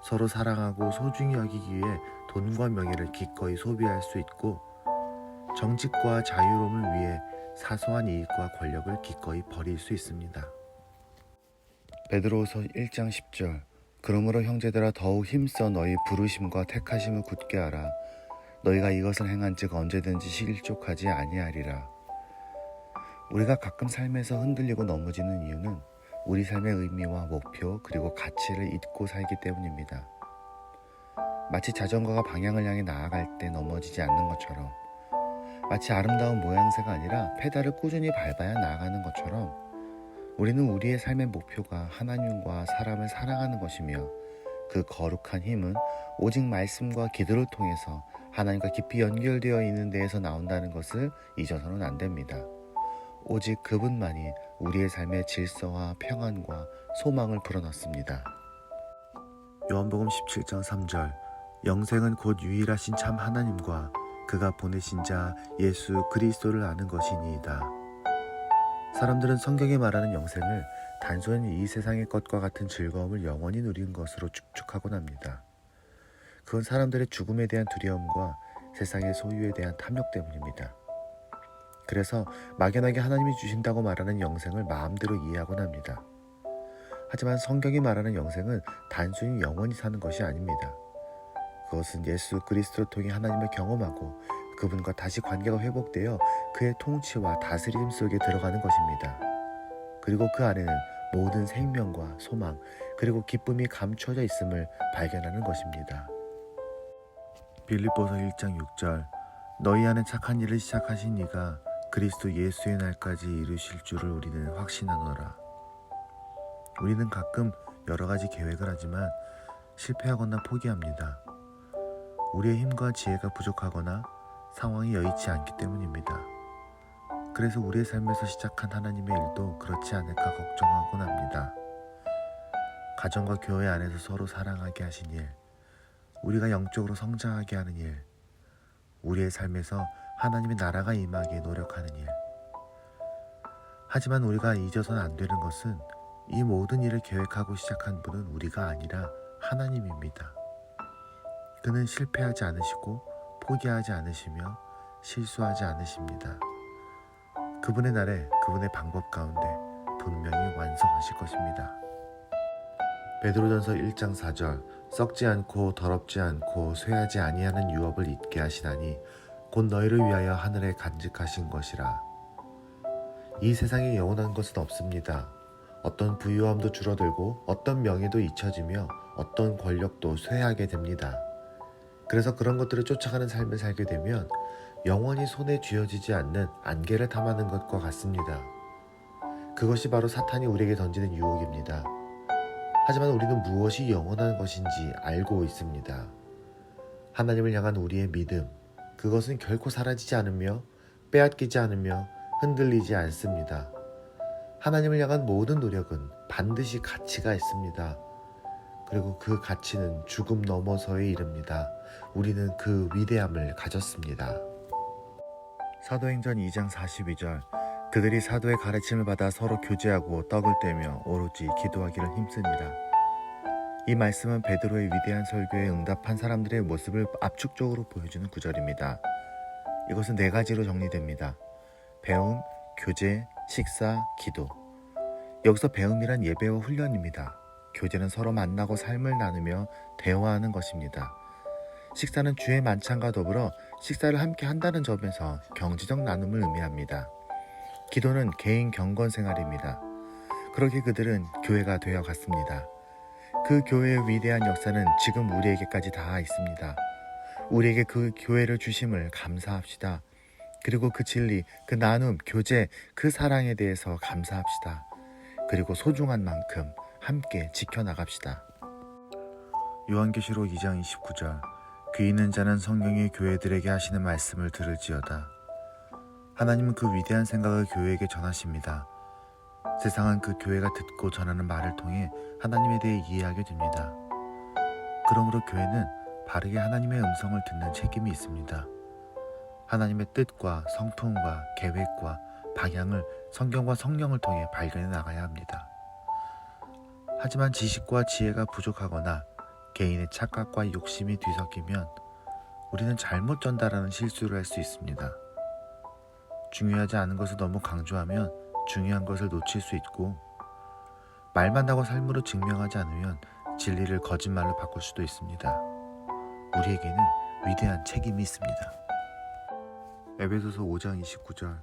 서로 사랑하고 소중히 여기기 위해 돈과 명예를 기꺼이 소비할 수 있고 정직과 자유로움을 위해 사소한 이익과 권력을 기꺼이 버릴 수 있습니다. 베드로후서 1장 10절 그러므로 형제들아 더욱 힘써 너희 부르심과 택하심을 굳게 하라. 너희가 이것을 행한즉 언제든지 실족하지 아니하리라. 우리가 가끔 삶에서 흔들리고 넘어지는 이유는 우리 삶의 의미와 목표 그리고 가치를 잊고 살기 때문입니다. 마치 자전거가 방향을 향해 나아갈 때 넘어지지 않는 것처럼 마치 아름다운 모양새가 아니라 페달을 꾸준히 밟아야 나아가는 것처럼 우리는 우리의 삶의 목표가 하나님과 사람을 사랑하는 것이며 그 거룩한 힘은 오직 말씀과 기도를 통해서 하나님과 깊이 연결되어 있는 데에서 나온다는 것을 잊어서는 안 됩니다. 오직 그분만이 우리의 삶의 질서와 평안과 소망을 불어넣습니다. 요한복음 17장 3절 영생은 곧 유일하신 참 하나님과 그가 보내신 자 예수 그리스도를 아는 것이니이다. 사람들은 성경이 말하는 영생을 단순히 이 세상의 것과 같은 즐거움을 영원히 누리는 것으로 축축하곤 합니다. 그건 사람들의 죽음에 대한 두려움과 세상의 소유에 대한 탐욕 때문입니다. 그래서 막연하게 하나님이 주신다고 말하는 영생을 마음대로 이해하곤 합니다. 하지만 성경이 말하는 영생은 단순히 영원히 사는 것이 아닙니다. 그것은 예수 그리스도를 통해 하나님을 경험하고 그분과 다시 관계가 회복되어 그의 통치와 다스림 속에 들어가는 것입니다. 그리고 그 안에는 모든 생명과 소망 그리고 기쁨이 감춰져 있음을 발견하는 것입니다. 빌립보서 1장 6절 너희 안에 착한 일을 시작하신 이가 그리스도 예수의 날까지 이루실 줄을 우리는 확신하노라. 우리는 가끔 여러 가지 계획을 하지만 실패하거나 포기합니다. 우리의 힘과 지혜가 부족하거나 상황이 여의치 않기 때문입니다. 그래서 우리의 삶에서 시작한 하나님의 일도 그렇지 않을까 걱정하곤 합니다. 가정과 교회 안에서 서로 사랑하게 하신 일, 우리가 영적으로 성장하게 하는 일, 우리의 삶에서 하나님의 나라가 임하기에 노력하는 일. 하지만 우리가 잊어서는 안 되는 것은 이 모든 일을 계획하고 시작한 분은 우리가 아니라 하나님입니다. 그는 실패하지 않으시고 포기하지 않으시며 실수하지 않으십니다. 그분의 날에 그분의 방법 가운데 분명히 완성하실 것입니다. 베드로전서 1장 4절 썩지 않고 더럽지 않고 쇠하지 아니하는 유업을 잊게 하시나니 곧 너희를 위하여 하늘에 간직하신 것이라. 이 세상에 영원한 것은 없습니다. 어떤 부유함도 줄어들고 어떤 명예도 잊혀지며 어떤 권력도 쇠하게 됩니다. 그래서 그런 것들을 쫓아가는 삶을 살게 되면 영원히 손에 쥐어지지 않는 안개를 탐하는 것과 같습니다. 그것이 바로 사탄이 우리에게 던지는 유혹입니다. 하지만 우리는 무엇이 영원한 것인지 알고 있습니다. 하나님을 향한 우리의 믿음, 그것은 결코 사라지지 않으며 빼앗기지 않으며 흔들리지 않습니다. 하나님을 향한 모든 노력은 반드시 가치가 있습니다. 그리고 그 가치는 죽음 넘어서에 이릅니다. 우리는 그 위대함을 가졌습니다. 사도행전 2장 42절 그들이 사도의 가르침을 받아 서로 교제하고 떡을 떼며 오로지 기도하기를 힘씁니다. 이 말씀은 베드로의 위대한 설교에 응답한 사람들의 모습을 압축적으로 보여주는 구절입니다. 이것은 4가지로 정리됩니다. 배움, 교제, 식사, 기도. 여기서 배움이란 예배와 훈련입니다. 교제는 서로 만나고 삶을 나누며 대화하는 것입니다. 식사는 주의 만찬과 더불어 식사를 함께 한다는 점에서 경지적 나눔을 의미합니다. 기도는 개인 경건 생활입니다. 그렇게 그들은 교회가 되어 갔습니다. 그 교회의 위대한 역사는 지금 우리에게까지 닿아 있습니다. 우리에게 그 교회를 주심을 감사합시다. 그리고 그 진리, 그 나눔, 교제, 그 사랑에 대해서 감사합시다. 그리고 소중한 만큼 함께 지켜나갑시다. 요한계시록 2장 29절 귀 있는 자는 성령이 교회들에게 하시는 말씀을 들을지어다. 하나님은 그 위대한 생각을 교회에게 전하십니다. 세상은 그 교회가 듣고 전하는 말을 통해 하나님에 대해 이해하게 됩니다. 그러므로 교회는 바르게 하나님의 음성을 듣는 책임이 있습니다. 하나님의 뜻과 성품과 계획과 방향을 성경과 성령을 통해 발견해 나가야 합니다. 하지만 지식과 지혜가 부족하거나 개인의 착각과 욕심이 뒤섞이면 우리는 잘못 전달하는 실수를 할 수 있습니다. 중요하지 않은 것을 너무 강조하면 중요한 것을 놓칠 수 있고 말만 하고 삶으로 증명하지 않으면 진리를 거짓말로 바꿀 수도 있습니다. 우리에게는 위대한 책임이 있습니다. 에베소서 5장 29절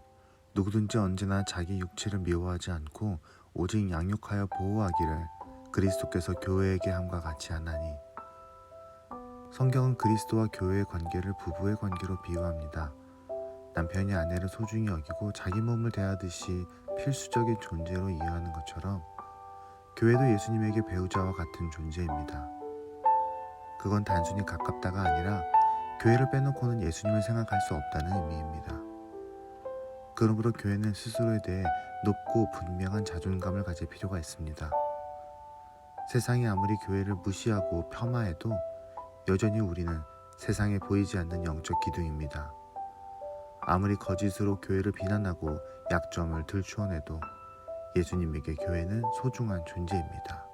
누구든지 언제나 자기 육체를 미워하지 않고 오직 양육하여 보호하기를 그리스도께서 교회에게 함과 같이 하나니. 성경은 그리스도와 교회의 관계를 부부의 관계로 비유합니다. 남편이 아내를 소중히 여기고 자기 몸을 대하듯이 필수적인 존재로 이해하는 것처럼 교회도 예수님에게 배우자와 같은 존재입니다. 그건 단순히 가깝다가 아니라 교회를 빼놓고는 예수님을 생각할 수 없다는 의미입니다. 그러므로 교회는 스스로에 대해 높고 분명한 자존감을 가질 필요가 있습니다. 세상이 아무리 교회를 무시하고 폄하해도 여전히 우리는 세상에 보이지 않는 영적 기둥입니다. 아무리 거짓으로 교회를 비난하고 약점을 들추어내도 예수님에게 교회는 소중한 존재입니다.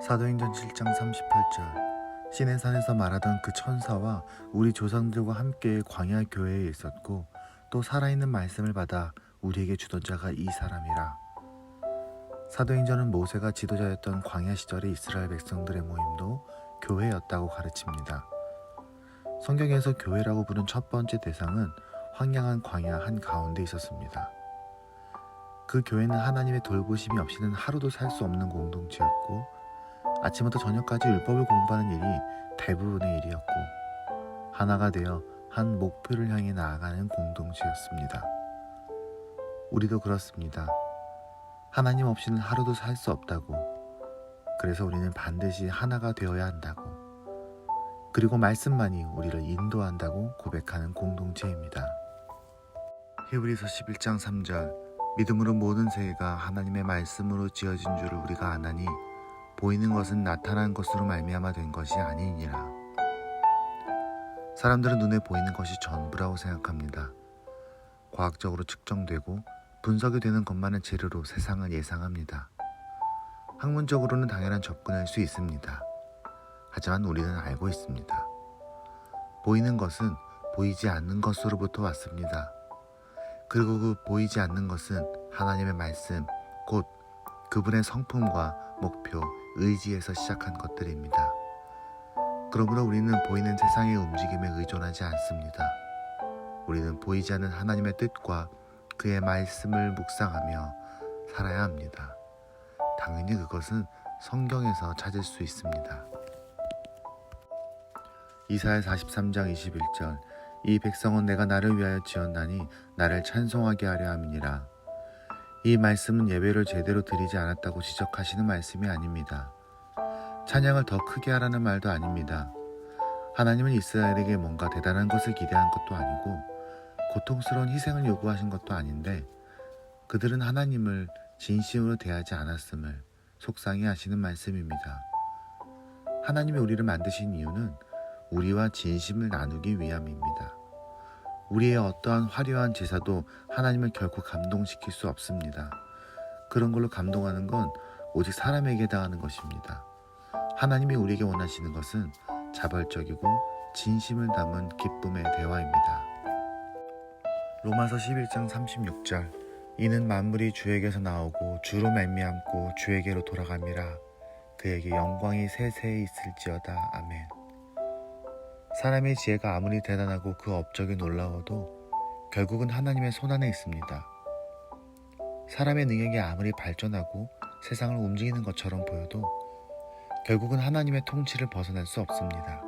사도행전 7장 38절 시내산에서 말하던 그 천사와 우리 조상들과 함께 광야 교회에 있었고 또 살아있는 말씀을 받아 우리에게 주던 자가 이 사람이라. 사도행전은 모세가 지도자였던 광야 시절의 이스라엘 백성들의 모임도 교회였다고 가르칩니다. 성경에서 교회라고 부른 첫 번째 대상은 황량한 광야 한가운데 있었습니다. 그 교회는 하나님의 돌보심이 없이는 하루도 살 수 없는 공동체였고 아침부터 저녁까지 율법을 공부하는 일이 대부분의 일이었고 하나가 되어 한 목표를 향해 나아가는 공동체였습니다. 우리도 그렇습니다. 하나님 없이는 하루도 살 수 없다고. 그래서 우리는 반드시 하나가 되어야 한다고. 그리고 말씀만이 우리를 인도한다고 고백하는 공동체입니다. 히브리서 11장 3절 믿음으로 모든 세계가 하나님의 말씀으로 지어진 줄을 우리가 아나니 보이는 것은 나타난 것으로 말미암아 된 것이 아니니라. 사람들은 눈에 보이는 것이 전부라고 생각합니다. 과학적으로 측정되고 분석이 되는 것만을 재료로 세상을 예상합니다. 학문적으로는 당연한 접근할 수 있습니다. 하지만 우리는 알고 있습니다. 보이는 것은 보이지 않는 것으로부터 왔습니다. 그리고 그 보이지 않는 것은 하나님의 말씀, 곧 그분의 성품과 목표, 의지에서 시작한 것들입니다. 그러므로 우리는 보이는 세상의 움직임에 의존하지 않습니다. 우리는 보이지 않는 하나님의 뜻과 그의 말씀을 묵상하며 살아야 합니다. 당연히 그것은 성경에서 찾을 수 있습니다. 이사야 43장 21절 이 백성은 내가 나를 위하여 지었나니 나를 찬송하게 하려 함이니라. 이 말씀은 예배를 제대로 드리지 않았다고 지적하시는 말씀이 아닙니다. 찬양을 더 크게 하라는 말도 아닙니다. 하나님은 이스라엘에게 뭔가 대단한 것을 기대한 것도 아니고 고통스러운 희생을 요구하신 것도 아닌데 그들은 하나님을 진심으로 대하지 않았음을 속상해 하시는 말씀입니다. 하나님이 우리를 만드신 이유는 우리와 진심을 나누기 위함입니다. 우리의 어떠한 화려한 제사도 하나님을 결코 감동시킬 수 없습니다. 그런 걸로 감동하는 건 오직 사람에게 당하는 것입니다. 하나님이 우리에게 원하시는 것은 자발적이고 진심을 담은 기쁨의 대화입니다. 로마서 11장 36절 이는 만물이 주에게서 나오고 주로 말미암고 주에게로 돌아감이라 그에게 영광이 세세히 있을지어다. 아멘. 사람의 지혜가 아무리 대단하고 그 업적이 놀라워도 결국은 하나님의 손안에 있습니다. 사람의 능력이 아무리 발전하고 세상을 움직이는 것처럼 보여도 결국은 하나님의 통치를 벗어날 수 없습니다.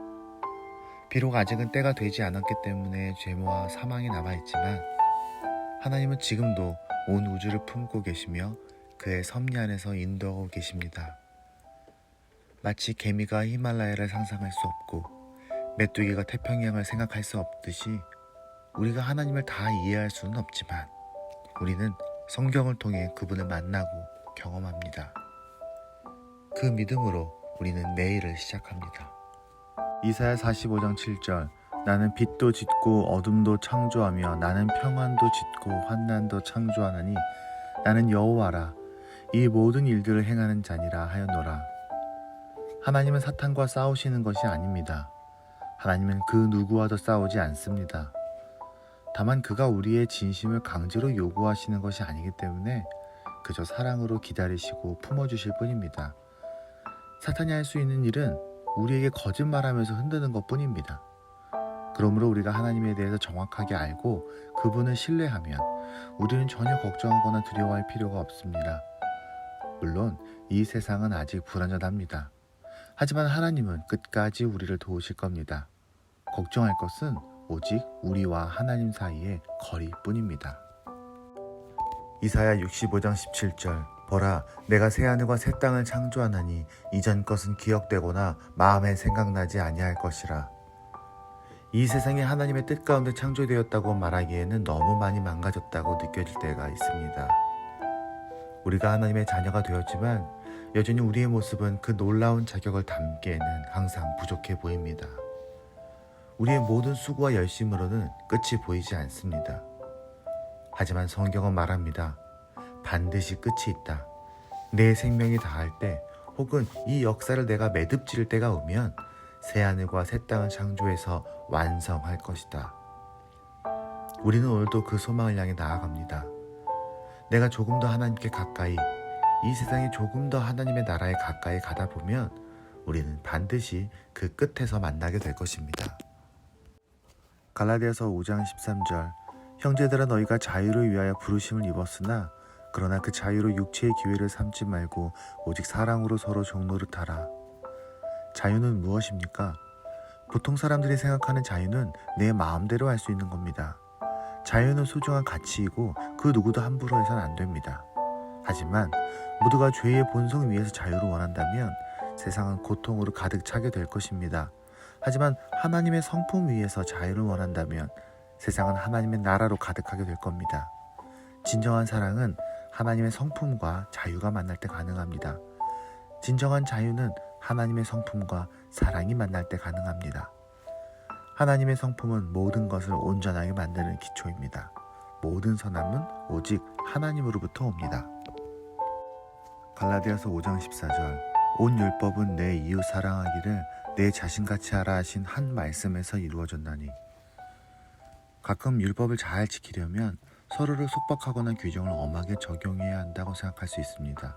비록 아직은 때가 되지 않았기 때문에 죄와 사망이 남아있지만 하나님은 지금도 온 우주를 품고 계시며 그의 섭리 안에서 인도하고 계십니다. 마치 개미가 히말라야를 상상할 수 없고 메뚜기가 태평양을 생각할 수 없듯이 우리가 하나님을 다 이해할 수는 없지만 우리는 성경을 통해 그분을 만나고 경험합니다. 그 믿음으로 우리는 내일을 시작합니다. 이사야 45장 7절 나는 빛도 짓고 어둠도 창조하며 나는 평안도 짓고 환난도 창조하나니 나는 여호와라 이 모든 일들을 행하는 자니라 하였노라. 하나님은 사탄과 싸우시는 것이 아닙니다. 하나님은 그 누구와도 싸우지 않습니다. 다만 그가 우리의 진심을 강제로 요구하시는 것이 아니기 때문에 그저 사랑으로 기다리시고 품어주실 뿐입니다. 사탄이 할 수 있는 일은 우리에게 거짓말하면서 흔드는 것뿐입니다. 그러므로 우리가 하나님에 대해서 정확하게 알고 그분을 신뢰하면 우리는 전혀 걱정하거나 두려워할 필요가 없습니다. 물론 이 세상은 아직 불안전합니다. 하지만 하나님은 끝까지 우리를 도우실 겁니다. 걱정할 것은 오직 우리와 하나님 사이의 거리뿐입니다. 이사야 65장 17절 보라 내가 새하늘과 새 땅을 창조하나니 이전 것은 기억되거나 마음에 생각나지 아니할 것이라. 이 세상이 하나님의 뜻 가운데 창조되었다고 말하기에는 너무 많이 망가졌다고 느껴질 때가 있습니다. 우리가 하나님의 자녀가 되었지만 여전히 우리의 모습은 그 놀라운 자격을 담기에는 항상 부족해 보입니다. 우리의 모든 수고와 열심으로는 끝이 보이지 않습니다. 하지만 성경은 말합니다. 반드시 끝이 있다. 내 생명이 다할 때 혹은 이 역사를 내가 매듭질 때가 오면 새하늘과 새 땅을 창조해서 완성할 것이다. 우리는 오늘도 그 소망을 향해 나아갑니다. 내가 조금 더 하나님께 가까이 이 세상이 조금 더 하나님의 나라에 가까이 가다 보면 우리는 반드시 그 끝에서 만나게 될 것입니다. 갈라디아서 5장 13절 형제들아 너희가 자유를 위하여 부르심을 입었으나 그러나 그 자유로 육체의 기회를 삼지 말고 오직 사랑으로 서로 종노릇하라. 자유는 무엇입니까? 보통 사람들이 생각하는 자유는 내 마음대로 할 수 있는 겁니다. 자유는 소중한 가치이고 그 누구도 함부로 해서는 안 됩니다. 하지만 모두가 죄의 본성 위에서 자유를 원한다면 세상은 고통으로 가득 차게 될 것입니다. 하지만 하나님의 성품 위에서 자유를 원한다면 세상은 하나님의 나라로 가득하게 될 겁니다. 진정한 사랑은 하나님의 성품과 자유가 만날 때 가능합니다. 진정한 자유는 하나님의 성품과 사랑이 만날 때 가능합니다. 하나님의 성품은 모든 것을 온전하게 만드는 기초입니다. 모든 선함은 오직 하나님으로부터 옵니다. 갈라디아서 5장 14절 온 율법은 내 이웃 사랑하기를 내 자신같이 하라 하신 한 말씀에서 이루어졌나니. 가끔 율법을 잘 지키려면 서로를 속박하거나 규정을 엄하게 적용해야 한다고 생각할 수 있습니다.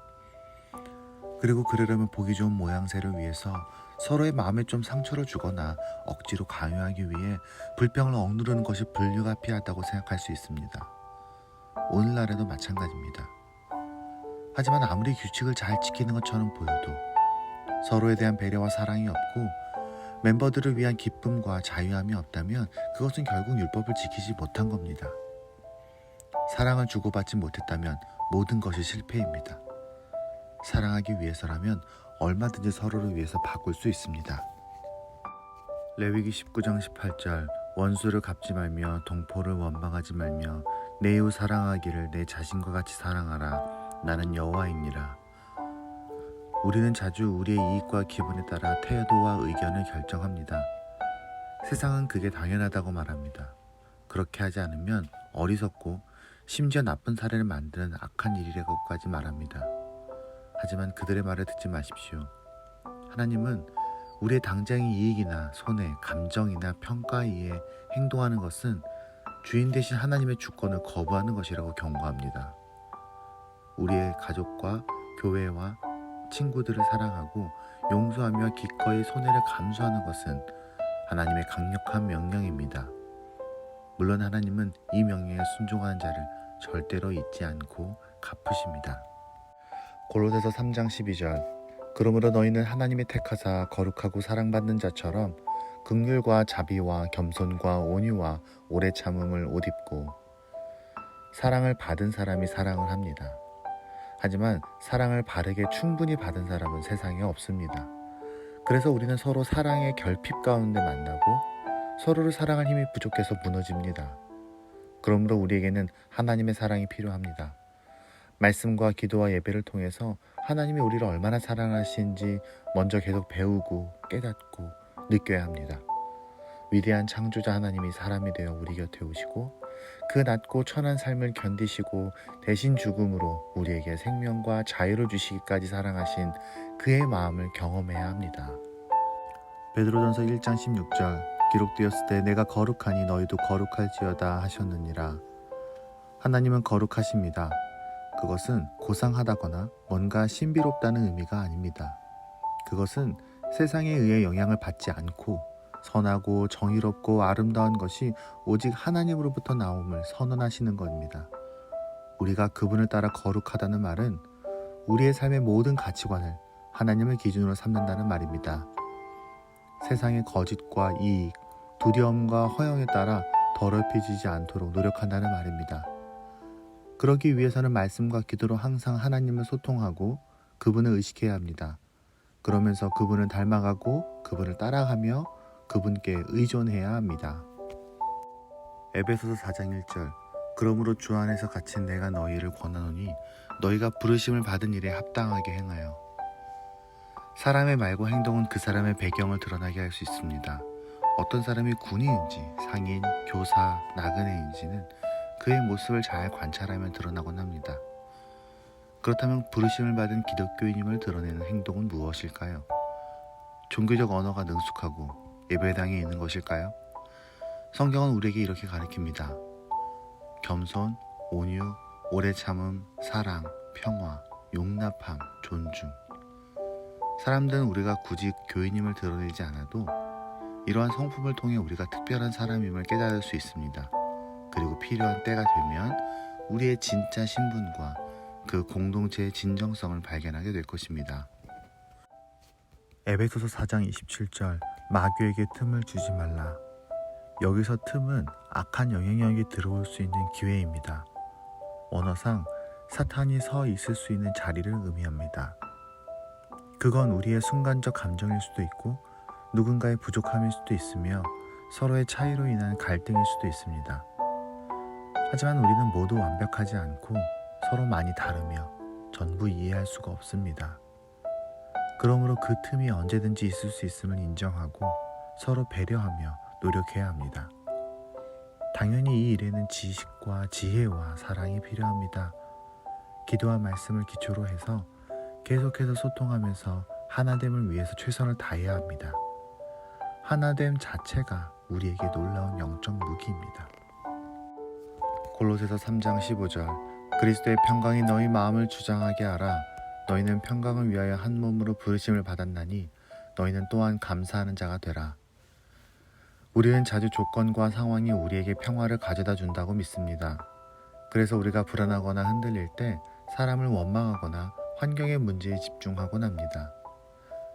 그리고 그러려면 보기 좋은 모양새를 위해서 서로의 마음에 좀 상처를 주거나 억지로 강요하기 위해 불평을 억누르는 것이 불가피하다고 생각할 수 있습니다. 오늘날에도 마찬가지입니다. 하지만 아무리 규칙을 잘 지키는 것처럼 보여도 서로에 대한 배려와 사랑이 없고 멤버들을 위한 기쁨과 자유함이 없다면 그것은 결국 율법을 지키지 못한 겁니다. 사랑을 주고받지 못했다면 모든 것이 실패입니다. 사랑하기 위해서라면 얼마든지 서로를 위해서 바꿀 수 있습니다. 레위기 19장 18절 원수를 갚지 말며 동포를 원망하지 말며 내 이웃 사랑하기를 내 자신과 같이 사랑하라. 나는 여호와이니라. 우리는 자주 우리의 이익과 기분에 따라 태도와 의견을 결정합니다. 세상은 그게 당연하다고 말합니다. 그렇게 하지 않으면 어리석고 심지어 나쁜 사례를 만드는 악한 일이라고까지 말합니다. 하지만 그들의 말을 듣지 마십시오. 하나님은 우리의 당장의 이익이나 손해, 감정이나 평가에 의해 행동하는 것은 주인 대신 하나님의 주권을 거부하는 것이라고 경고합니다. 우리의 가족과 교회와 친구들을 사랑하고 용서하며 기꺼이 손해를 감수하는 것은 하나님의 강력한 명령입니다. 물론 하나님은 이 명령에 순종하는 자를 절대로 잊지 않고 갚으십니다. 골로새서 3장 12절 그러므로 너희는 하나님의 택하사 거룩하고 사랑받는 자처럼 긍휼과 자비와 겸손과 온유와 오래 참음을 옷 입고 사랑을 받은 사람이 사랑을 합니다. 하지만 사랑을 바르게 충분히 받은 사람은 세상에 없습니다. 그래서 우리는 서로 사랑의 결핍 가운데 만나고 서로를 사랑할 힘이 부족해서 무너집니다. 그러므로 우리에게는 하나님의 사랑이 필요합니다. 말씀과 기도와 예배를 통해서 하나님이 우리를 얼마나 사랑하시는지 먼저 계속 배우고 깨닫고 느껴야 합니다. 위대한 창조자 하나님이 사람이 되어 우리 곁에 오시고 그 낮고 천한 삶을 견디시고 대신 죽음으로 우리에게 생명과 자유를 주시기까지 사랑하신 그의 마음을 경험해야 합니다. 베드로전서 1장 16절 기록되었을 때 내가 거룩하니 너희도 거룩할지어다 하셨느니라. 하나님은 거룩하십니다. 그것은 고상하다거나 뭔가 신비롭다는 의미가 아닙니다. 그것은 세상에 의해 영향을 받지 않고 선하고 정의롭고 아름다운 것이 오직 하나님으로부터 나옴을 선언하시는 것입니다. 우리가 그분을 따라 거룩하다는 말은 우리의 삶의 모든 가치관을 하나님을 기준으로 삼는다는 말입니다. 세상의 거짓과 이익, 두려움과 허영에 따라 더럽혀지지 않도록 노력한다는 말입니다. 그러기 위해서는 말씀과 기도로 항상 하나님을 소통하고 그분을 의식해야 합니다. 그러면서 그분을 닮아가고 그분을 따라가며 그분께 의존해야 합니다. 에베소서 4장 1절 그러므로 주 안에서 갇힌 내가 너희를 권하노니 너희가 부르심을 받은 일에 합당하게 행하여. 사람의 말과 행동은 그 사람의 배경을 드러나게 할 수 있습니다. 어떤 사람이 군인인지 상인, 교사, 나그네인지는 그의 모습을 잘 관찰하면 드러나곤 합니다. 그렇다면 부르심을 받은 기독교인임을 드러내는 행동은 무엇일까요? 종교적 언어가 능숙하고 예배당에 있는 것일까요? 성경은 우리에게 이렇게 가르칩니다. 겸손, 온유, 오래 참음, 사랑, 평화, 용납함, 존중. 사람들은 우리가 굳이 교인임을 드러내지 않아도 이러한 성품을 통해 우리가 특별한 사람임을 깨달을 수 있습니다. 그리고 필요한 때가 되면 우리의 진짜 신분과 그 공동체의 진정성을 발견하게 될 것입니다. 에베소서 4장 27절 마귀에게 틈을 주지 말라. 여기서 틈은 악한 영향력이 들어올 수 있는 기회입니다. 언어상 사탄이 서 있을 수 있는 자리를 의미합니다. 그건 우리의 순간적 감정일 수도 있고 누군가의 부족함일 수도 있으며 서로의 차이로 인한 갈등일 수도 있습니다. 하지만 우리는 모두 완벽하지 않고 서로 많이 다르며 전부 이해할 수가 없습니다. 그러므로 그 틈이 언제든지 있을 수 있음을 인정하고 서로 배려하며 노력해야 합니다. 당연히 이 일에는 지식과 지혜와 사랑이 필요합니다. 기도와 말씀을 기초로 해서 계속해서 소통하면서 하나됨을 위해서 최선을 다해야 합니다. 하나됨 자체가 우리에게 놀라운 영적 무기입니다. 골로새서 3장 15절 그리스도의 평강이 너희 마음을 주장하게 하라. 너희는 평강을 위하여 한 몸으로 부르심을 받았나니 너희는 또한 감사하는 자가 되라. 우리는 자주 조건과 상황이 우리에게 평화를 가져다 준다고 믿습니다. 그래서 우리가 불안하거나 흔들릴 때 사람을 원망하거나 환경의 문제에 집중하곤 합니다.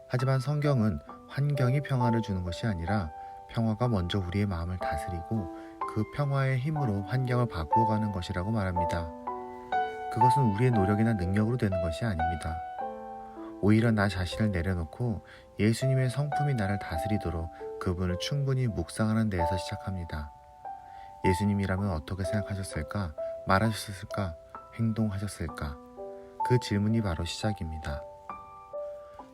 하지만 성경은 환경이 평화를 주는 것이 아니라 평화가 먼저 우리의 마음을 다스리고 그 평화의 힘으로 환경을 바꾸어가는 것이라고 말합니다. 그것은 우리의 노력이나 능력으로 되는 것이 아닙니다. 오히려 나 자신을 내려놓고 예수님의 성품이 나를 다스리도록 그분을 충분히 묵상하는 데에서 시작합니다. 예수님이라면 어떻게 생각하셨을까? 말하셨을까? 행동하셨을까? 그 질문이 바로 시작입니다.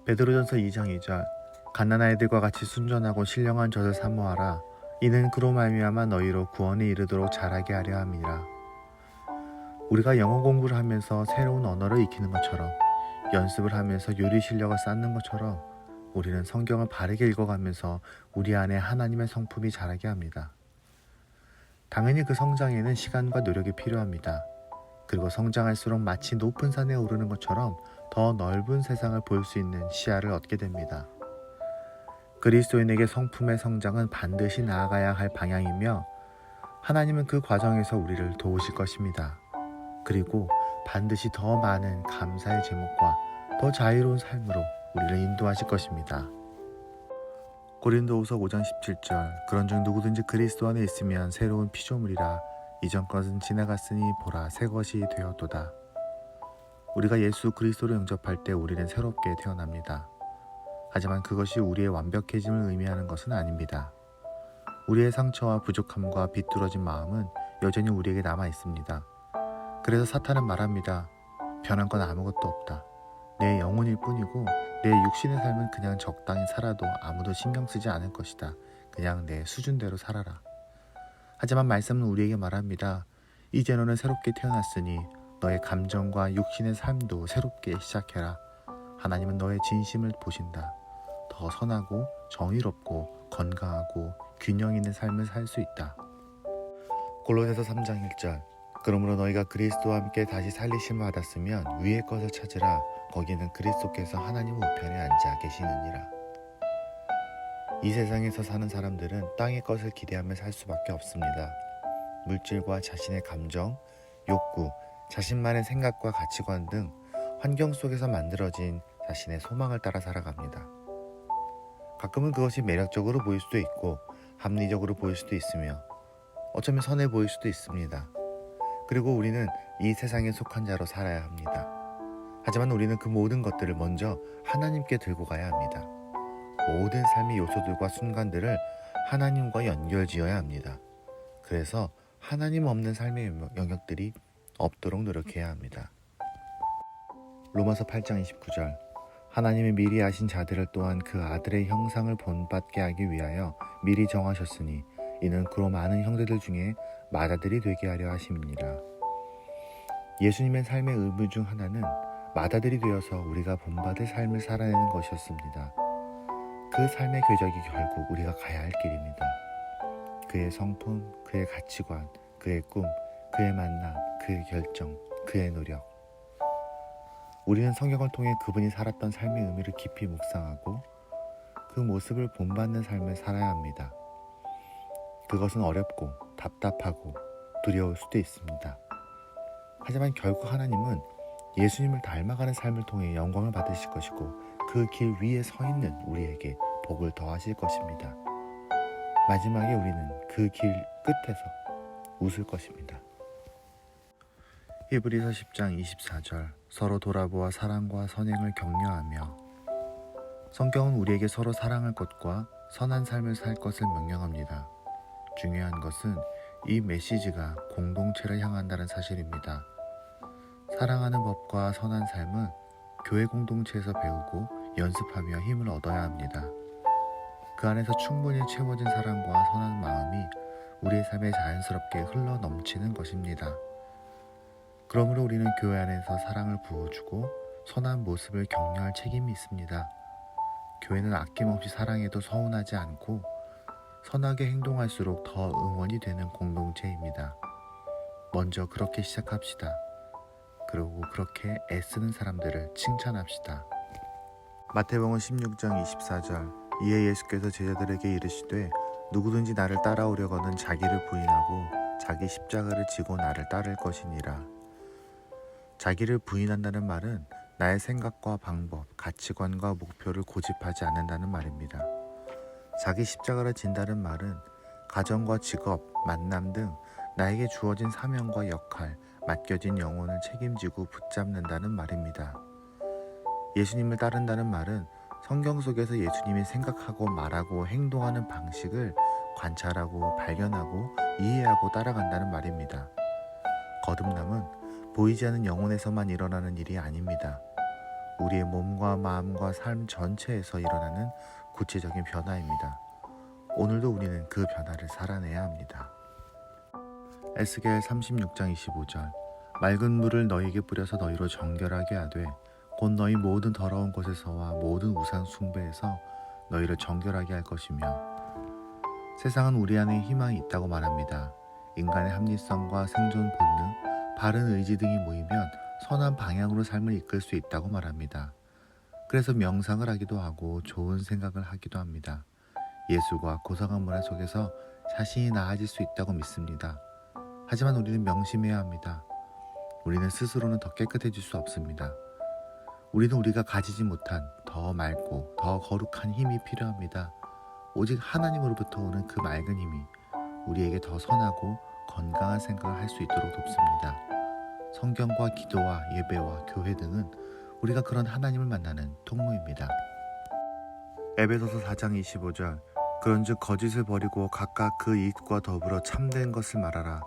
베드로전서 2장 2절 갓난아이들과 같이 순전하고 신령한 젖을 사모하라. 이는 그로 말미암아 너희로 구원에 이르도록 자라게 하려 함이라. 우리가 영어 공부를 하면서 새로운 언어를 익히는 것처럼, 연습을 하면서 요리 실력을 쌓는 것처럼 우리는 성경을 바르게 읽어가면서 우리 안에 하나님의 성품이 자라게 합니다. 당연히 그 성장에는 시간과 노력이 필요합니다. 그리고 성장할수록 마치 높은 산에 오르는 것처럼 더 넓은 세상을 볼 수 있는 시야를 얻게 됩니다. 그리스도인에게 성품의 성장은 반드시 나아가야 할 방향이며 하나님은 그 과정에서 우리를 도우실 것입니다. 그리고 반드시 더 많은 감사의 제목과 더 자유로운 삶으로 우리를 인도하실 것입니다. 고린도후서 5장 17절 그런즉 누구든지 그리스도 안에 있으면 새로운 피조물이라 이전 것은 지나갔으니 보라 새 것이 되었도다. 우리가 예수 그리스도를 영접할 때 우리는 새롭게 태어납니다. 하지만 그것이 우리의 완벽해짐을 의미하는 것은 아닙니다. 우리의 상처와 부족함과 비뚤어진 마음은 여전히 우리에게 남아 있습니다. 그래서 사탄은 말합니다. 변한 건 아무것도 없다. 내 영혼일 뿐이고 내 육신의 삶은 그냥 적당히 살아도 아무도 신경 쓰지 않을 것이다. 그냥 내 수준대로 살아라. 하지만 말씀은 우리에게 말합니다. 이제 너는 새롭게 태어났으니 너의 감정과 육신의 삶도 새롭게 시작해라. 하나님은 너의 진심을 보신다. 더 선하고 정의롭고 건강하고 균형 있는 삶을 살 수 있다. 골로새서 3장 1절 그러므로 너희가 그리스도와 함께 다시 살리심을 받았으면 위의 것을 찾으라. 거기는 그리스도께서 하나님 우편에 앉아 계시느니라. 이 세상에서 사는 사람들은 땅의 것을 기대하며 살 수밖에 없습니다. 물질과 자신의 감정, 욕구, 자신만의 생각과 가치관 등 환경 속에서 만들어진 자신의 소망을 따라 살아갑니다. 가끔은 그것이 매력적으로 보일 수도 있고 합리적으로 보일 수도 있으며 어쩌면 선해 보일 수도 있습니다. 그리고 우리는 이 세상에 속한 자로 살아야 합니다. 하지만 우리는 그 모든 것들을 먼저 하나님께 들고 가야 합니다. 모든 삶의 요소들과 순간들을 하나님과 연결지어야 합니다. 그래서 하나님 없는 삶의 영역들이 없도록 노력해야 합니다. 로마서 8장 29절 하나님이 미리 아신 자들을 또한 그 아들의 형상을 본받게 하기 위하여 미리 정하셨으니 이는 그로 많은 형제들 중에 맏아들이 되게 하려 하심이니라. 예수님의 삶의 의무 중 하나는 맏아들이 되어서 우리가 본받을 삶을 살아내는 것이었습니다. 그 삶의 궤적이 결국 우리가 가야 할 길입니다. 그의 성품, 그의 가치관, 그의 꿈, 그의 만남, 그의 결정, 그의 노력. 우리는 성경을 통해 그분이 살았던 삶의 의미를 깊이 묵상하고 그 모습을 본받는 삶을 살아야 합니다. 그것은 어렵고 답답하고 두려울 수도 있습니다. 하지만 결국 하나님은 예수님을 닮아가는 삶을 통해 영광을 받으실 것이고 그 길 위에 서 있는 우리에게 복을 더하실 것입니다. 마지막에 우리는 그 길 끝에서 웃을 것입니다. 히브리서 10장 24절 서로 돌아보아 사랑과 선행을 격려하며 성경은 우리에게 서로 사랑할 것과 선한 삶을 살 것을 명령합니다. 중요한 것은 이 메시지가 공동체를 향한다는 사실입니다. 사랑하는 법과 선한 삶은 교회 공동체에서 배우고 연습하며 힘을 얻어야 합니다. 그 안에서 충분히 채워진 사랑과 선한 마음이 우리의 삶에 자연스럽게 흘러 넘치는 것입니다. 그러므로 우리는 교회 안에서 사랑을 부어주고 선한 모습을 격려할 책임이 있습니다. 교회는 아낌없이 사랑해도 서운하지 않고 선하게 행동할수록 더 응원이 되는 공동체입니다. 먼저 그렇게 시작합시다. 그리고 그렇게 애쓰는 사람들을 칭찬합시다. 마태복음 16장 24절 이에 예수께서 제자들에게 이르시되 누구든지 나를 따라오려거든 자기를 부인하고 자기 십자가를 지고 나를 따를 것이니라. 자기를 부인한다는 말은 나의 생각과 방법, 가치관과 목표를 고집하지 않는다는 말입니다. 자기 십자가를 진다는 말은 가정과 직업, 만남 등 나에게 주어진 사명과 역할, 맡겨진 영혼을 책임지고 붙잡는다는 말입니다. 예수님을 따른다는 말은 성경 속에서 예수님이 생각하고 말하고 행동하는 방식을 관찰하고 발견하고 이해하고 따라간다는 말입니다. 거듭남은 보이지 않는 영혼에서만 일어나는 일이 아닙니다. 우리의 몸과 마음과 삶 전체에서 일어나는 구체적인 변화입니다. 오늘도 우리는 그 변화를 살아내야 합니다. 에스겔 36장 25절 맑은 물을 너희에게 뿌려서 너희로 정결하게 하되 곧 너희 모든 더러운 곳에서와 모든 우상 숭배에서 너희를 정결하게 할 것이며 세상은 우리 안에 희망이 있다고 말합니다. 인간의 합리성과 생존 본능, 바른 의지 등이 모이면 선한 방향으로 삶을 이끌 수 있다고 말합니다. 그래서 명상을 하기도 하고 좋은 생각을 하기도 합니다. 예술과 고상한 문화 속에서 자신이 나아질 수 있다고 믿습니다. 하지만 우리는 명심해야 합니다. 우리는 스스로는 더 깨끗해질 수 없습니다. 우리는 우리가 가지지 못한 더 맑고 더 거룩한 힘이 필요합니다. 오직 하나님으로부터 오는 그 맑은 힘이 우리에게 더 선하고 건강한 생각을 할 수 있도록 돕습니다. 성경과 기도와 예배와 교회 등은 우리가 그런 하나님을 만나는 통로입니다. 에베소서 4장 25절 그런즉 거짓을 버리고 각각 그 이익과 더불어 참된 것을 말하라.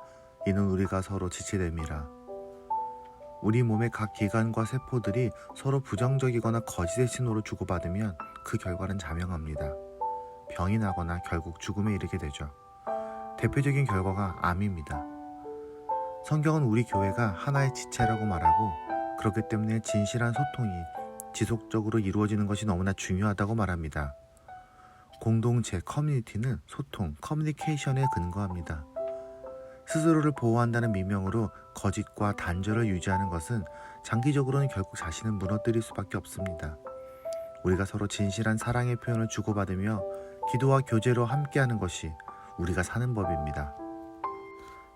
이는 우리가 서로 지체됨이라. 우리 몸의 각 기관과 세포들이 서로 부정적이거나 거짓의 신호를 주고받으면 그 결과는 자명합니다. 병이 나거나 결국 죽음에 이르게 되죠. 대표적인 결과가 암입니다. 성경은 우리 교회가 하나의 지체라고 말하고 그렇기 때문에 진실한 소통이 지속적으로 이루어지는 것이 너무나 중요하다고 말합니다. 공동체, 커뮤니티는 소통, 커뮤니케이션에 근거합니다. 스스로를 보호한다는 미명으로 거짓과 단절을 유지하는 것은 장기적으로는 결국 자신을 무너뜨릴 수밖에 없습니다. 우리가 서로 진실한 사랑의 표현을 주고받으며 기도와 교제로 함께하는 것이 우리가 사는 법입니다.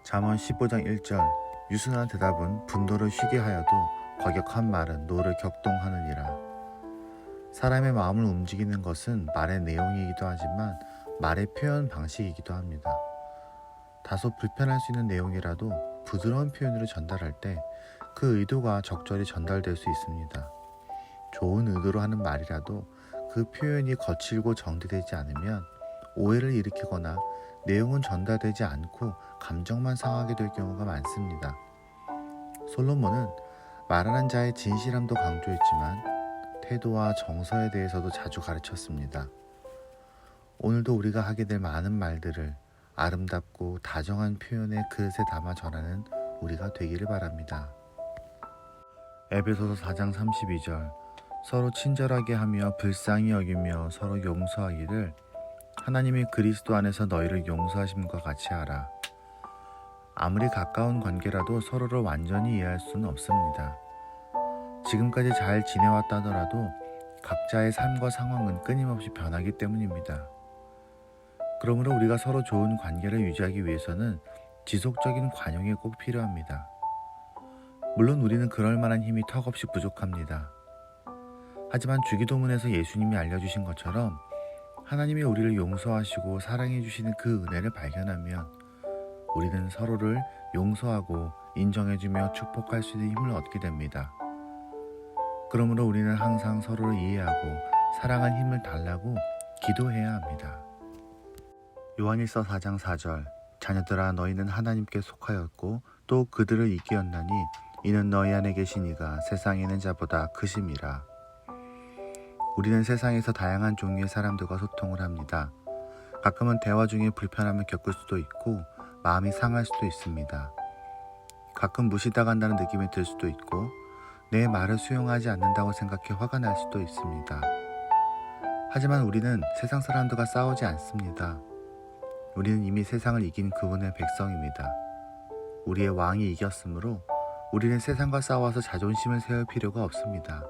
잠언 15장 1절 유순한 대답은 분노를 쉬게 하여도 과격한 말은 노를 격동하느니라. 사람의 마음을 움직이는 것은 말의 내용이기도 하지만 말의 표현 방식이기도 합니다. 다소 불편할 수 있는 내용이라도 부드러운 표현으로 전달할 때 그 의도가 적절히 전달될 수 있습니다. 좋은 의도로 하는 말이라도 그 표현이 거칠고 정제되지 않으면 오해를 일으키거나 내용은 전달되지 않고 감정만 상하게 될 경우가 많습니다. 솔로몬은 말하는 자의 진실함도 강조했지만 태도와 정서에 대해서도 자주 가르쳤습니다. 오늘도 우리가 하게 될 많은 말들을 아름답고 다정한 표현의 그릇에 담아 전하는 우리가 되기를 바랍니다. 에베소서 4장 32절 서로 친절하게 하며 불쌍히 여기며 서로 용서하기를 하나님이 그리스도 안에서 너희를 용서하심과 같이 하라. 아무리 가까운 관계라도 서로를 완전히 이해할 수는 없습니다. 지금까지 잘 지내왔다 하더라도 각자의 삶과 상황은 끊임없이 변하기 때문입니다. 그러므로 우리가 서로 좋은 관계를 유지하기 위해서는 지속적인 관용이 꼭 필요합니다. 물론 우리는 그럴 만한 힘이 턱없이 부족합니다. 하지만 주기도문에서 예수님이 알려주신 것처럼 하나님이 우리를 용서하시고 사랑해 주시는 그 은혜를 발견하면 우리는 서로를 용서하고 인정해주며 축복할 수 있는 힘을 얻게 됩니다. 그러므로 우리는 항상 서로를 이해하고 사랑한 힘을 달라고 기도해야 합니다. 요한일서 4장 4절 자녀들아 너희는 하나님께 속하였고 또 그들을 이기었나니 이는 너희 안에 계신 이가 세상에 있는 자보다 크심이라. 우리는 세상에서 다양한 종류의 사람들과 소통을 합니다. 가끔은 대화 중에 불편함을 겪을 수도 있고 마음이 상할 수도 있습니다. 가끔 무시당한다는 느낌이 들 수도 있고 내 말을 수용하지 않는다고 생각해 화가 날 수도 있습니다. 하지만 우리는 세상 사람들과 싸우지 않습니다. 우리는 이미 세상을 이긴 그분의 백성입니다. 우리의 왕이 이겼으므로 우리는 세상과 싸워서 자존심을 세울 필요가 없습니다.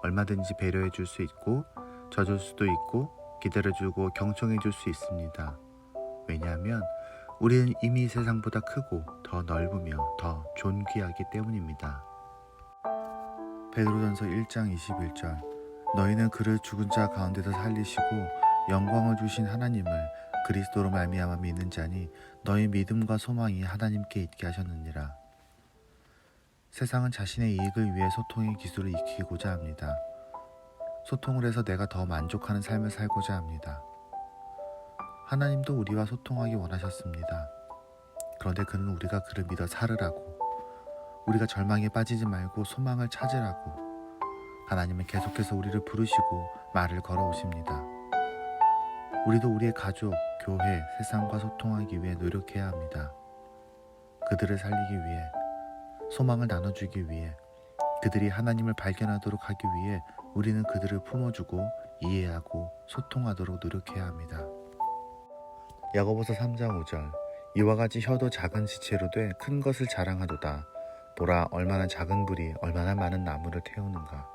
얼마든지 배려해 줄 수 있고 져줄 수도 있고 기다려주고 경청해 줄 수 있습니다. 왜냐하면 우리는 이미 세상보다 크고 더 넓으며 더 존귀하기 때문입니다. 베드로전서 1장 21절 너희는 그를 죽은 자 가운데서 살리시고 영광을 주신 하나님을 그리스도로 말미암아 믿는 자니 너희 믿음과 소망이 하나님께 있게 하셨느니라. 세상은 자신의 이익을 위해 소통의 기술을 익히고자 합니다. 소통을 해서 내가 더 만족하는 삶을 살고자 합니다. 하나님도 우리와 소통하기 원하셨습니다. 그런데 그는 우리가 그를 믿어 살으라고, 우리가 절망에 빠지지 말고 소망을 찾으라고 하나님은 계속해서 우리를 부르시고 말을 걸어오십니다. 우리도 우리의 가족, 교회, 세상과 소통하기 위해 노력해야 합니다. 그들을 살리기 위해, 소망을 나눠주기 위해, 그들이 하나님을 발견하도록 하기 위해 우리는 그들을 품어주고 이해하고 소통하도록 노력해야 합니다. 야고보서 3장 5절 이와 같이 혀도 작은 지체로 돼 큰 것을 자랑하도다. 보라, 얼마나 작은 불이 얼마나 많은 나무를 태우는가.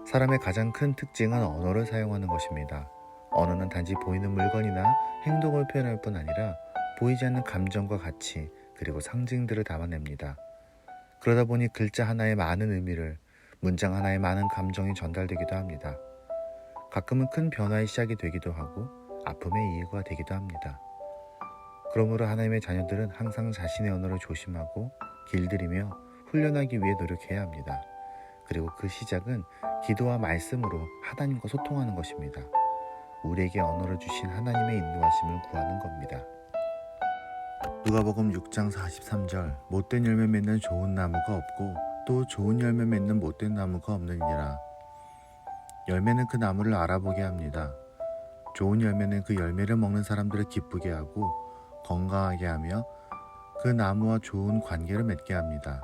사람의 가장 큰 특징은 언어를 사용하는 것입니다. 언어는 단지 보이는 물건이나 행동을 표현할 뿐 아니라 보이지 않는 감정과 가치, 그리고 상징들을 담아냅니다. 그러다 보니 글자 하나에 많은 의미를, 문장 하나에 많은 감정이 전달되기도 합니다. 가끔은 큰 변화의 시작이 되기도 하고 아픔의 이유가 되기도 합니다. 그러므로 하나님의 자녀들은 항상 자신의 언어를 조심하고 길들이며 훈련하기 위해 노력해야 합니다. 그리고 그 시작은 기도와 말씀으로 하나님과 소통하는 것입니다. 우리에게 언어를 주신 하나님의 인도하심을 구하는 겁니다. 누가복음 6장 43절 못된 열매 맺는 좋은 나무가 없고 또 좋은 열매 맺는 못된 나무가 없느니라. 열매는 그 나무를 알아보게 합니다. 좋은 열매는 그 열매를 먹는 사람들을 기쁘게 하고 건강하게 하며 그 나무와 좋은 관계를 맺게 합니다.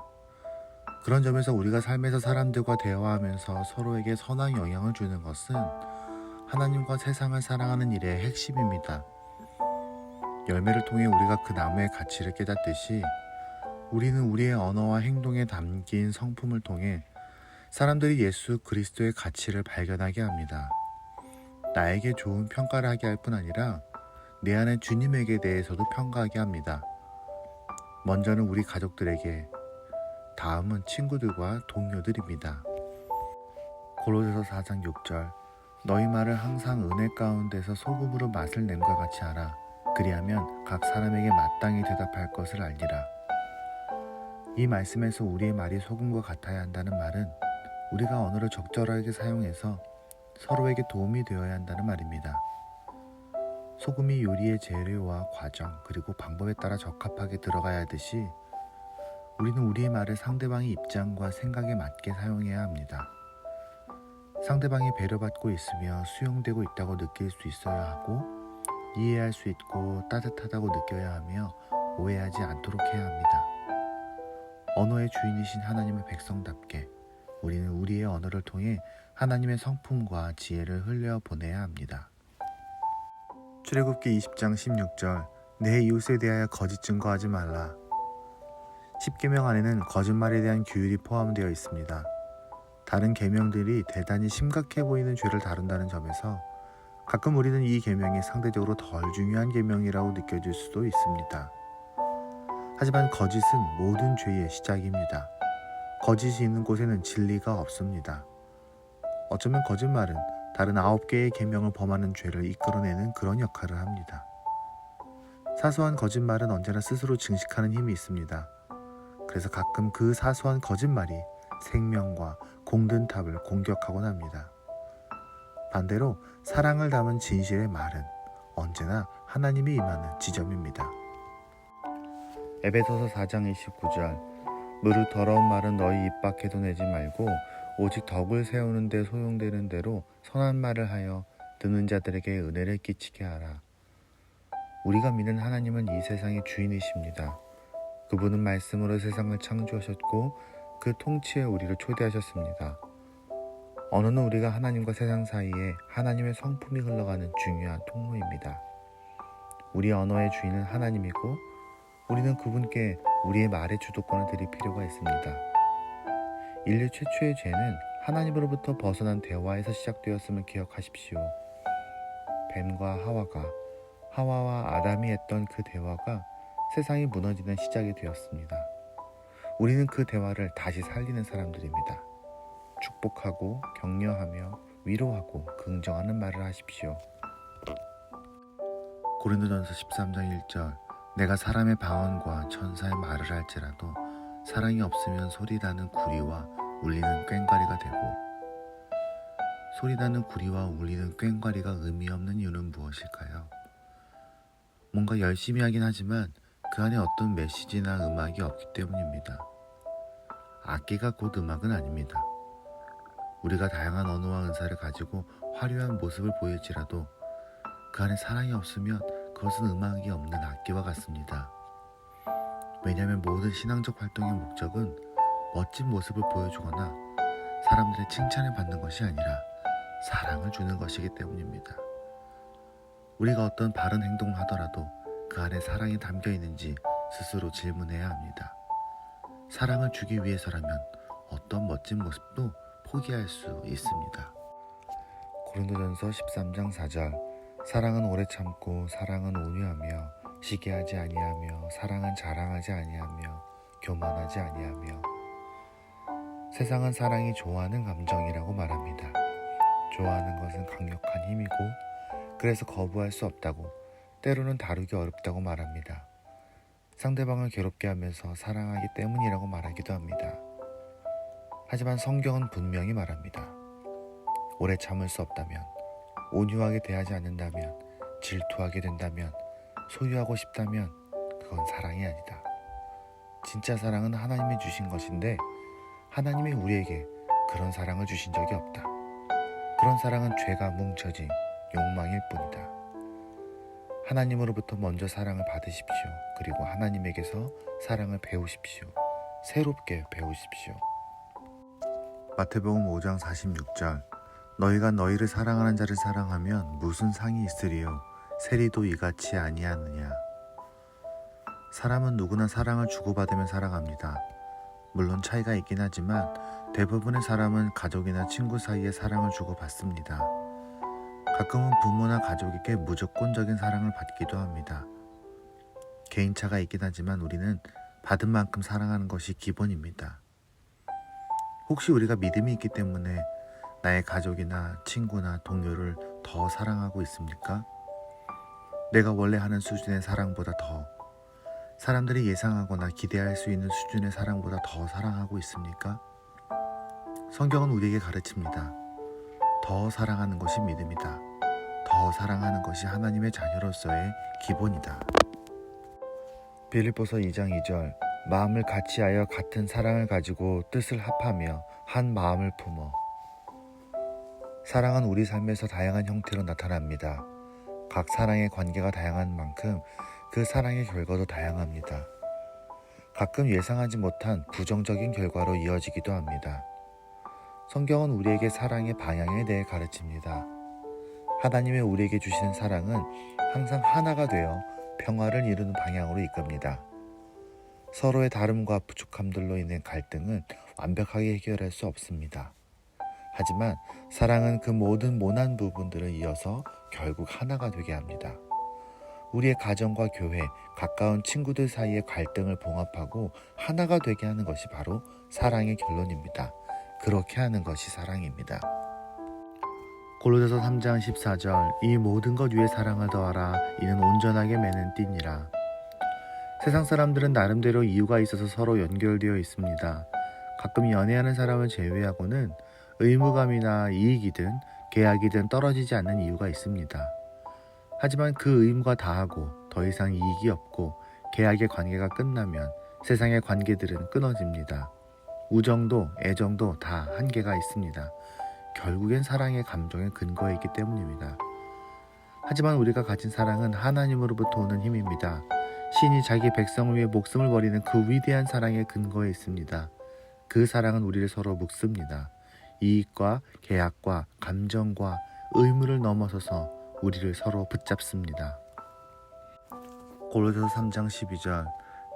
그런 점에서 우리가 삶에서 사람들과 대화하면서 서로에게 선한 영향을 주는 것은 하나님과 세상을 사랑하는 일의 핵심입니다. 열매를 통해 우리가 그 나무의 가치를 깨닫듯이 우리는 우리의 언어와 행동에 담긴 성품을 통해 사람들이 예수 그리스도의 가치를 발견하게 합니다. 나에게 좋은 평가를 하게 할 뿐 아니라 내 안에 주님에게 대해서도 평가하게 합니다. 먼저는 우리 가족들에게, 다음은 친구들과 동료들입니다. 고로새서 4장 6절 너희 말을 항상 은혜 가운데서 소금으로 맛을 냄과 같이 하라. 그리하면 각 사람에게 마땅히 대답할 것을 알리라. 이 말씀에서 우리의 말이 소금과 같아야 한다는 말은 우리가 언어를 적절하게 사용해서 서로에게 도움이 되어야 한다는 말입니다. 소금이 요리의 재료와 과정 그리고 방법에 따라 적합하게 들어가야 하듯이 우리는 우리의 말을 상대방의 입장과 생각에 맞게 사용해야 합니다. 상대방이 배려받고 있으며 수용되고 있다고 느낄 수 있어야 하고 이해할 수 있고 따뜻하다고 느껴야 하며 오해하지 않도록 해야 합니다. 언어의 주인이신 하나님의 백성답게 우리는 우리의 언어를 통해 하나님의 성품과 지혜를 흘려보내야 합니다. 출애굽기 20장 16절 내 이웃에 대하여 거짓 증거하지 말라. 10계명 안에는 거짓말에 대한 규율이 포함되어 있습니다. 다른 계명들이 대단히 심각해 보이는 죄를 다룬다는 점에서 가끔 우리는 이 계명이 상대적으로 덜 중요한 계명이라고 느껴질 수도 있습니다. 하지만 거짓은 모든 죄의 시작입니다. 거짓이 있는 곳에는 진리가 없습니다. 어쩌면 거짓말은 다른 9개의 계명을 범하는 죄를 이끌어내는 그런 역할을 합니다. 사소한 거짓말은 언제나 스스로 증식하는 힘이 있습니다. 그래서 가끔 그 사소한 거짓말이 생명과 공든탑을 공격하곤 합니다. 반대로 사랑을 담은 진실의 말은 언제나 하나님이 임하는 지점입니다. 에베소서 4장 29절 무릇 더러운 말은 너희 입 밖에도 내지 말고 오직 덕을 세우는 데 소용되는 대로 선한 말을 하여 듣는 자들에게 은혜를 끼치게 하라. 우리가 믿는 하나님은 이 세상의 주인이십니다. 그분은 말씀으로 세상을 창조하셨고 그 통치에 우리를 초대하셨습니다. 언어는 우리가 하나님과 세상 사이에 하나님의 성품이 흘러가는 중요한 통로입니다. 우리 언어의 주인은 하나님이고 우리는 그분께 우리의 말의 주도권을 드릴 필요가 있습니다. 인류 최초의 죄는 하나님으로부터 벗어난 대화에서 시작되었음을 기억하십시오. 뱀과 하와와 아담이 했던 그 대화가 세상이 무너지는 시작이 되었습니다. 우리는 그 대화를 다시 살리는 사람들입니다. 축복하고 격려하며 위로하고 긍정하는 말을 하십시오. 고린도전서 13장 1절 내가 사람의 방언과 천사의 말을 할지라도 사랑이 없으면 소리나는 구리와 울리는 꽹과리가 되고, 소리나는 구리와 울리는 꽹과리가 의미 없는 이유는 무엇일까요? 뭔가 열심히 하긴 하지만 그 안에 어떤 메시지나 음악이 없기 때문입니다. 악기가 곧 음악은 아닙니다. 우리가 다양한 언어와 은사를 가지고 화려한 모습을 보일지라도 그 안에 사랑이 없으면 그것은 음악이 없는 악기와 같습니다. 왜냐하면 모든 신앙적 활동의 목적은 멋진 모습을 보여주거나 사람들의 칭찬을 받는 것이 아니라 사랑을 주는 것이기 때문입니다. 우리가 어떤 바른 행동을 하더라도 그 안에 사랑이 담겨 있는지 스스로 질문해야 합니다. 사랑을 주기 위해서라면 어떤 멋진 모습도 포기할 수 있습니다. 고린도전서 13장 4절 사랑은 오래 참고 사랑은 온유하며 시기하지 아니하며 사랑은 자랑하지 아니하며 교만하지 아니하며. 세상은 사랑이 좋아하는 감정이라고 말합니다. 좋아하는 것은 강력한 힘이고 그래서 거부할 수 없다고, 때로는 다루기 어렵다고 말합니다. 상대방을 괴롭게 하면서 사랑하기 때문이라고 말하기도 합니다. 하지만 성경은 분명히 말합니다. 오래 참을 수 없다면, 온유하게 대하지 않는다면, 질투하게 된다면, 소유하고 싶다면 그건 사랑이 아니다. 진짜 사랑은 하나님이 주신 것인데 하나님이 우리에게 그런 사랑을 주신 적이 없다. 그런 사랑은 죄가 뭉쳐진 욕망일 뿐이다. 하나님으로부터 먼저 사랑을 받으십시오. 그리고 하나님에게서 사랑을 배우십시오. 새롭게 배우십시오. 마태복음 5장 46절 너희가 너희를 사랑하는 자를 사랑하면 무슨 상이 있으리요? 세리도 이같이 아니하느냐. 사람은 누구나 사랑을 주고받으면 사랑합니다. 물론 차이가 있긴 하지만 대부분의 사람은 가족이나 친구 사이에 사랑을 주고받습니다. 가끔은 부모나 가족에게 무조건적인 사랑을 받기도 합니다. 개인차가 있긴 하지만 우리는 받은 만큼 사랑하는 것이 기본입니다. 혹시 우리가 믿음이 있기 때문에 나의 가족이나 친구나 동료를 더 사랑하고 있습니까? 내가 원래 하는 수준의 사랑보다 더, 사람들이 예상하거나 기대할 수 있는 수준의 사랑보다 더 사랑하고 있습니까? 성경은 우리에게 가르칩니다. 더 사랑하는 것이 믿음이다. 더 사랑하는 것이 하나님의 자녀로서의 기본이다. 빌립보서 2장 2절 마음을 같이하여 같은 사랑을 가지고 뜻을 합하며 한 마음을 품어. 사랑은 우리 삶에서 다양한 형태로 나타납니다. 각 사랑의 관계가 다양한 만큼 그 사랑의 결과도 다양합니다. 가끔 예상하지 못한 부정적인 결과로 이어지기도 합니다. 성경은 우리에게 사랑의 방향에 대해 가르칩니다. 하나님의 우리에게 주시는 사랑은 항상 하나가 되어 평화를 이루는 방향으로 이끕니다. 서로의 다름과 부족함들로 인한 갈등은 완벽하게 해결할 수 없습니다. 하지만 사랑은 그 모든 모난 부분들을 이어서 결국 하나가 되게 합니다. 우리의 가정과 교회, 가까운 친구들 사이의 갈등을 봉합하고 하나가 되게 하는 것이 바로 사랑의 결론입니다. 그렇게 하는 것이 사랑입니다. 골로새서 3장 14절 이 모든 것 위에 사랑을 더하라. 이는 온전하게 매는 띠니라. 세상 사람들은 나름대로 이유가 있어서 서로 연결되어 있습니다. 가끔 연애하는 사람을 제외하고는 의무감이나 이익이든 계약이든 떨어지지 않는 이유가 있습니다. 하지만 그 의무가 다하고 더 이상 이익이 없고 계약의 관계가 끝나면 세상의 관계들은 끊어집니다. 우정도 애정도 다 한계가 있습니다. 결국엔 사랑의 감정의 근거에 있기 때문입니다. 하지만 우리가 가진 사랑은 하나님으로부터 오는 힘입니다. 신이 자기 백성을 위해 목숨을 버리는 그 위대한 사랑의 근거에 있습니다. 그 사랑은 우리를 서로 묶습니다. 이익과 계약과 감정과 의무를 넘어서서 우리를 서로 붙잡습니다. 골로새서 3장 12절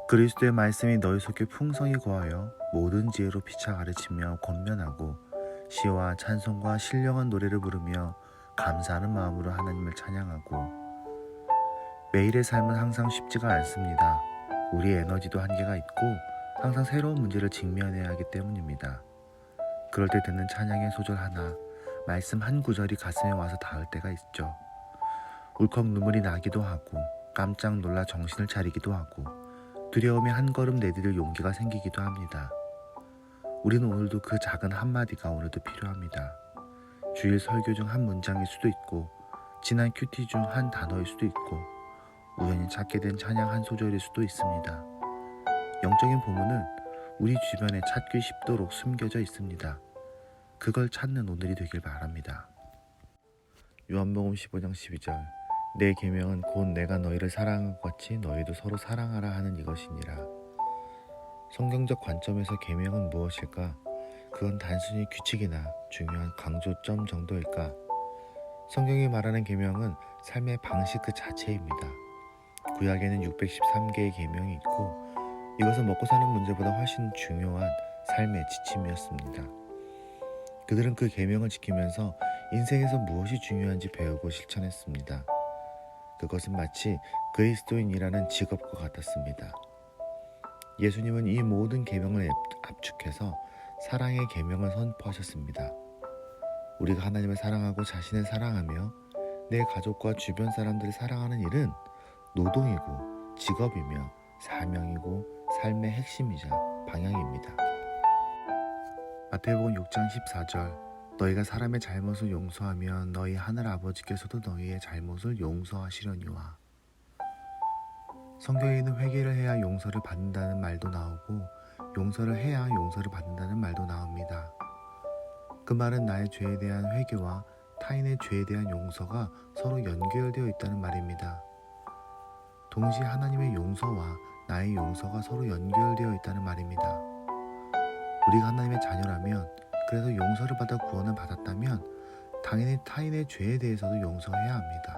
그리스도의 말씀이 너희 속에 풍성히 거하여 모든 지혜로 피차 가르치며 권면하고 시와 찬송과 신령한 노래를 부르며 감사하는 마음으로 하나님을 찬양하고. 매일의 삶은 항상 쉽지가 않습니다. 우리의 에너지도 한계가 있고 항상 새로운 문제를 직면해야 하기 때문입니다. 그럴 때 듣는 찬양의 소절 하나, 말씀 한 구절이 가슴에 와서 닿을 때가 있죠. 울컥 눈물이 나기도 하고 깜짝 놀라 정신을 차리기도 하고 두려움에 한 걸음 내디딜 용기가 생기기도 합니다. 우리는 오늘도 그 작은 한마디가 오늘도 필요합니다. 주일 설교 중 한 문장일 수도 있고, 지난 큐티 중 한 단어일 수도 있고, 우연히 찾게 된 찬양 한 소절일 수도 있습니다. 영적인 보물은 우리 주변에 찾기 쉽도록 숨겨져 있습니다. 그걸 찾는 오늘이 되길 바랍니다. 요한복음 15장 12절 내 계명은 곧 내가 너희를 사랑한 것 같이 너희도 서로 사랑하라 하는 이것이니라. 성경적 관점에서 계명은 무엇일까? 그건 단순히 규칙이나 중요한 강조점 정도일까? 성경이 말하는 계명은 삶의 방식 그 자체입니다. 구약에는 613개의 계명이 있고 이것은 먹고 사는 문제보다 훨씬 중요한 삶의 지침이었습니다. 그들은 그 계명을 지키면서 인생에서 무엇이 중요한지 배우고 실천했습니다. 그것은 마치 그리스도인이라는 직업과 같았습니다. 예수님은 이 모든 계명을 압축해서 사랑의 계명을 선포하셨습니다. 우리가 하나님을 사랑하고 자신을 사랑하며 내 가족과 주변 사람들을 사랑하는 일은 노동이고 직업이며 사명이고 삶의 핵심이자 방향입니다. 마태복음 6장 14절 너희가 사람의 잘못을 용서하면 너희 하늘 아버지께서도 너희의 잘못을 용서하시려니와. 성경에는 회개를 해야 용서를 받는다는 말도 나오고 용서를 해야 용서를 받는다는 말도 나옵니다. 그 말은 나의 죄에 대한 회개와 타인의 죄에 대한 용서가 서로 연결되어 있다는 말입니다. 동시에 하나님의 용서와 나의 용서가 서로 연결되어 있다는 말입니다. 우리가 하나님의 자녀라면, 그래서 용서를 받아 구원을 받았다면 당연히 타인의 죄에 대해서도 용서해야 합니다.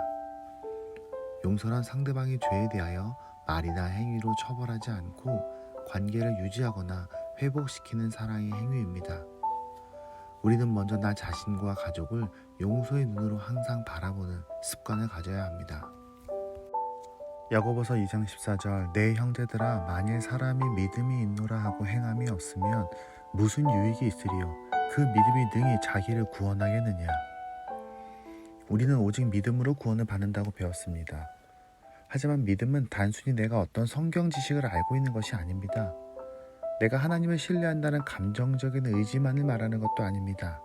용서란 상대방의 죄에 대하여 말이나 행위로 처벌하지 않고 관계를 유지하거나 회복시키는 사랑의 행위입니다. 우리는 먼저 나 자신과 가족을 용서의 눈으로 항상 바라보는 습관을 가져야 합니다. 야고보서 2장 14절 내 형제들아 만일 사람이 믿음이 있노라 하고 행함이 없으면 무슨 유익이 있으리요 그 믿음이 능히 자기를 구원하겠느냐. 우리는 오직 믿음으로 구원을 받는다고 배웠습니다. 하지만 믿음은 단순히 내가 어떤 성경 지식을 알고 있는 것이 아닙니다. 내가 하나님을 신뢰한다는 감정적인 의지만을 말하는 것도 아닙니다.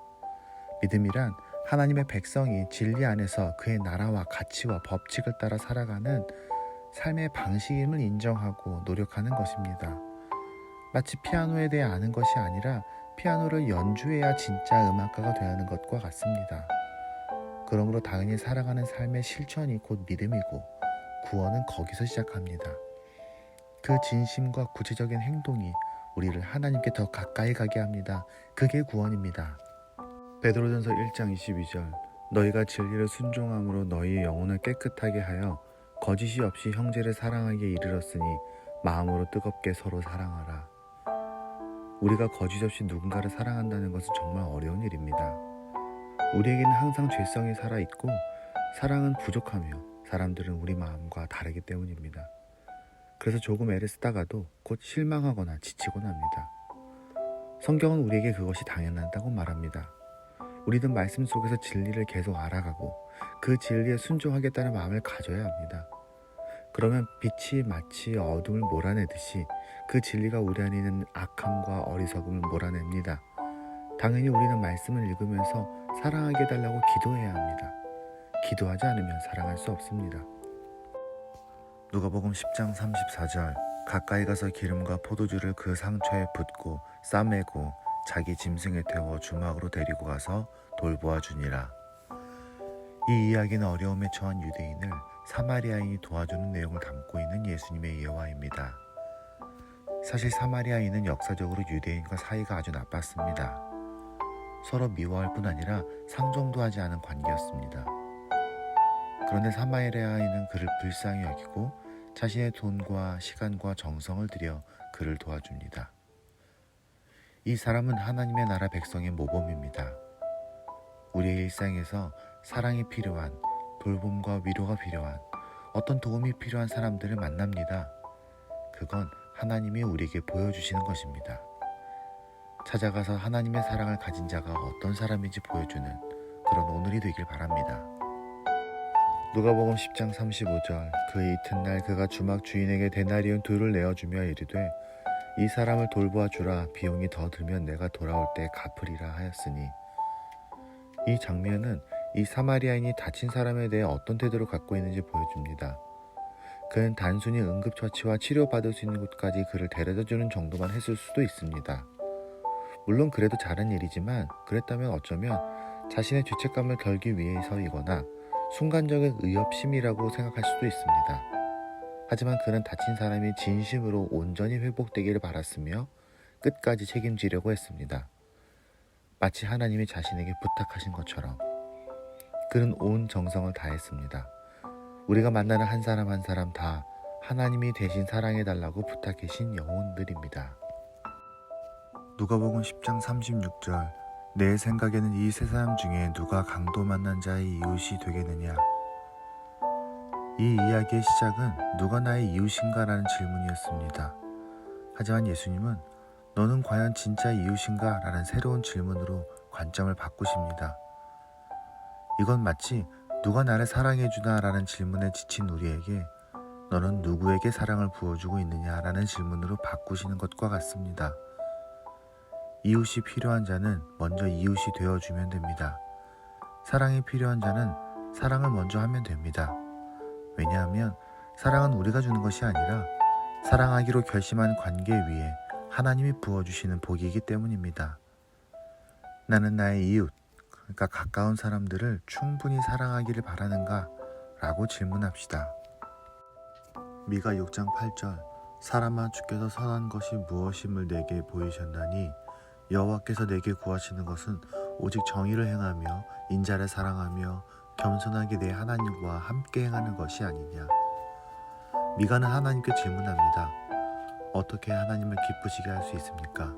믿음이란 하나님의 백성이 진리 안에서 그의 나라와 가치와 법칙을 따라 살아가는 삶의 방식임을 인정하고 노력하는 것입니다. 마치 피아노에 대해 아는 것이 아니라 피아노를 연주해야 진짜 음악가가 되는 어야 것과 같습니다. 그러므로 당연히 살아가는 삶의 실천이 곧 믿음이고 구원은 거기서 시작합니다. 그 진심과 구체적인 행동이 우리를 하나님께 더 가까이 가게 합니다. 그게 구원입니다. 베드로전서 1장 22절 너희가 진리를 순종함으로 너희의 영혼을 깨끗하게 하여 거짓이 없이 형제를 사랑하기에 이르렀으니 마음으로 뜨겁게 서로 사랑하라. 우리가 거짓 없이 누군가를 사랑한다는 것은 정말 어려운 일입니다. 우리에게는 항상 죄성이 살아있고 사랑은 부족하며 사람들은 우리 마음과 다르기 때문입니다. 그래서 조금 애를 쓰다가도 곧 실망하거나 지치곤 합니다. 성경은 우리에게 그것이 당연하다고 말합니다. 우리는 말씀 속에서 진리를 계속 알아가고 그 진리에 순종하겠다는 마음을 가져야 합니다. 그러면 빛이 마치 어둠을 몰아내듯이 그 진리가 우리 안에 있는 악함과 어리석음을 몰아냅니다. 당연히 우리는 말씀을 읽으면서 사랑하게 해달라고 기도해야 합니다. 기도하지 않으면 사랑할 수 없습니다. 누가복음 10장 34절 가까이 가서 기름과 포도주를 그 상처에 붓고 싸매고 자기 짐승에 태워 주막으로 데리고 가서 돌보아 주니라. 이 이야기는 어려움에 처한 유대인을 사마리아인이 도와주는 내용을 담고 있는 예수님의 예화입니다. 사실 사마리아인은 역사적으로 유대인과 사이가 아주 나빴습니다. 서로 미워할 뿐 아니라 상종도 하지 않은 관계였습니다. 그런데 사마리아인은 그를 불쌍히 여기고 자신의 돈과 시간과 정성을 들여 그를 도와줍니다. 이 사람은 하나님의 나라 백성의 모범입니다. 우리의 일상에서 사랑이 필요한, 돌봄과 위로가 필요한, 어떤 도움이 필요한 사람들을 만납니다. 그건 하나님이 우리에게 보여주시는 것입니다. 찾아가서 하나님의 사랑을 가진 자가 어떤 사람인지 보여주는 그런 오늘이 되길 바랍니다. 누가복음 10장 35절 그 이튿날 그가 주막 주인에게 데나리온 2를 내어주며 이르되 이 사람을 돌보아 주라 비용이 더 들면 내가 돌아올 때 갚으리라 하였으니 이 장면은 이 사마리아인이 다친 사람에 대해 어떤 태도를 갖고 있는지 보여줍니다. 그는 단순히 응급처치와 치료받을 수 있는 곳까지 그를 데려다주는 정도만 했을 수도 있습니다. 물론 그래도 잘한 일이지만 그랬다면 어쩌면 자신의 죄책감을 덜기 위해서이거나 순간적인 의협심이라고 생각할 수도 있습니다. 하지만 그는 다친 사람이 진심으로 온전히 회복되기를 바랐으며 끝까지 책임지려고 했습니다. 마치 하나님이 자신에게 부탁하신 것처럼 그는 온 정성을 다했습니다. 우리가 만나는 한 사람 한 사람 다 하나님이 대신 사랑해달라고 부탁하신 영혼들입니다. 누가복음 10장 36절 내 생각에는 이 세 사람 중에 누가 강도 만난 자의 이웃이 되겠느냐. 이 이야기의 시작은 누가 나의 이웃인가 라는 질문이었습니다. 하지만 예수님은 너는 과연 진짜 이웃인가 라는 새로운 질문으로 관점을 바꾸십니다. 이건 마치 누가 나를 사랑해주나 라는 질문에 지친 우리에게 너는 누구에게 사랑을 부어주고 있느냐 라는 질문으로 바꾸시는 것과 같습니다. 이웃이 필요한 자는 먼저 이웃이 되어주면 됩니다. 사랑이 필요한 자는 사랑을 먼저 하면 됩니다. 왜냐하면 사랑은 우리가 주는 것이 아니라 사랑하기로 결심한 관계 위에 하나님이 부어주시는 복이기 때문입니다. 나는 나의 이웃, 그러니까 가까운 사람들을 충분히 사랑하기를 바라는가? 라고 질문합시다. 미가 6장 8절 사람아 주께서 선한 것이 무엇임을 내게 보이셨나니 여호와께서 내게 구하시는 것은 오직 정의를 행하며 인자를 사랑하며 겸손하게 내 하나님과 함께 행하는 것이 아니냐. 미가는 하나님께 질문합니다. 어떻게 하나님을 기쁘시게 할 수 있습니까?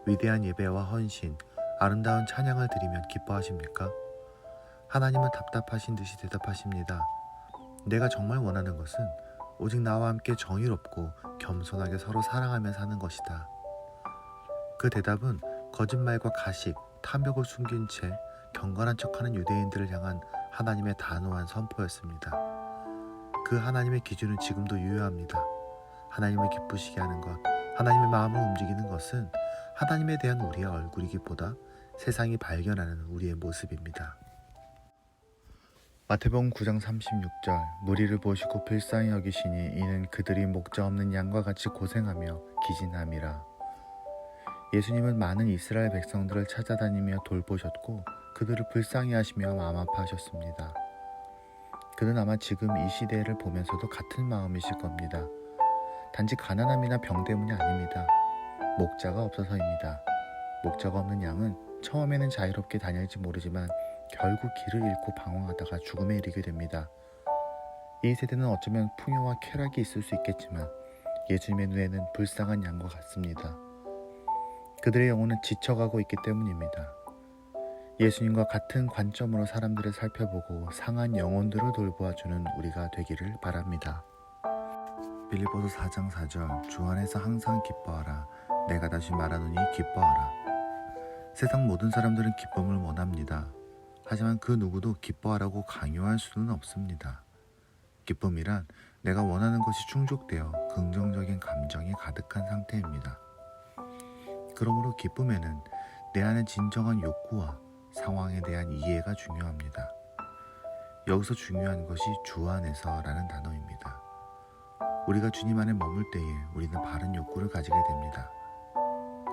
위대한 예배와 헌신, 아름다운 찬양을 드리면 기뻐하십니까? 하나님은 답답하신 듯이 대답하십니다. 내가 정말 원하는 것은 오직 나와 함께 정의롭고 겸손하게 서로 사랑하며 사는 것이다. 그 대답은 거짓말과 가식, 탐욕을 숨긴 채 경건한 척하는 유대인들을 향한 하나님의 단호한 선포였습니다. 그 하나님의 기준은 지금도 유효합니다. 하나님을 기쁘시게 하는 것, 하나님의 마음을 움직이는 것은 하나님에 대한 우리의 얼굴이기보다 세상이 발견하는 우리의 모습입니다. 마태복음 9장 36절 무리를 보시고 불쌍히 여기시니 이는 그들이 목자 없는 양과 같이 고생하며 기진함이라. 예수님은 많은 이스라엘 백성들을 찾아다니며 돌보셨고 그들을 불쌍히 하시며 마음 아파하셨습니다. 그는 아마 지금 이 시대를 보면서도 같은 마음이실 겁니다. 단지 가난함이나 병 때문이 아닙니다. 목자가 없어서입니다. 목자가 없는 양은 처음에는 자유롭게 다닐지 모르지만 결국 길을 잃고 방황하다가 죽음에 이르게 됩니다. 이 세대는 어쩌면 풍요와 쾌락이 있을 수 있겠지만 예수님의 눈에는 불쌍한 양과 같습니다. 그들의 영혼은 지쳐가고 있기 때문입니다. 예수님과 같은 관점으로 사람들을 살펴보고 상한 영혼들을 돌보아주는 우리가 되기를 바랍니다. 빌립보서 4장 4절 주 안에서 항상 기뻐하라. 내가 다시 말하노니 기뻐하라. 세상 모든 사람들은 기쁨을 원합니다. 하지만 그 누구도 기뻐하라고 강요할 수는 없습니다. 기쁨이란 내가 원하는 것이 충족되어 긍정적인 감정이 가득한 상태입니다. 그러므로 기쁨에는 내 안의 진정한 욕구와 상황에 대한 이해가 중요합니다. 여기서 중요한 것이 주 안에서라는 단어입니다. 우리가 주님 안에 머물 때에 우리는 바른 욕구를 가지게 됩니다.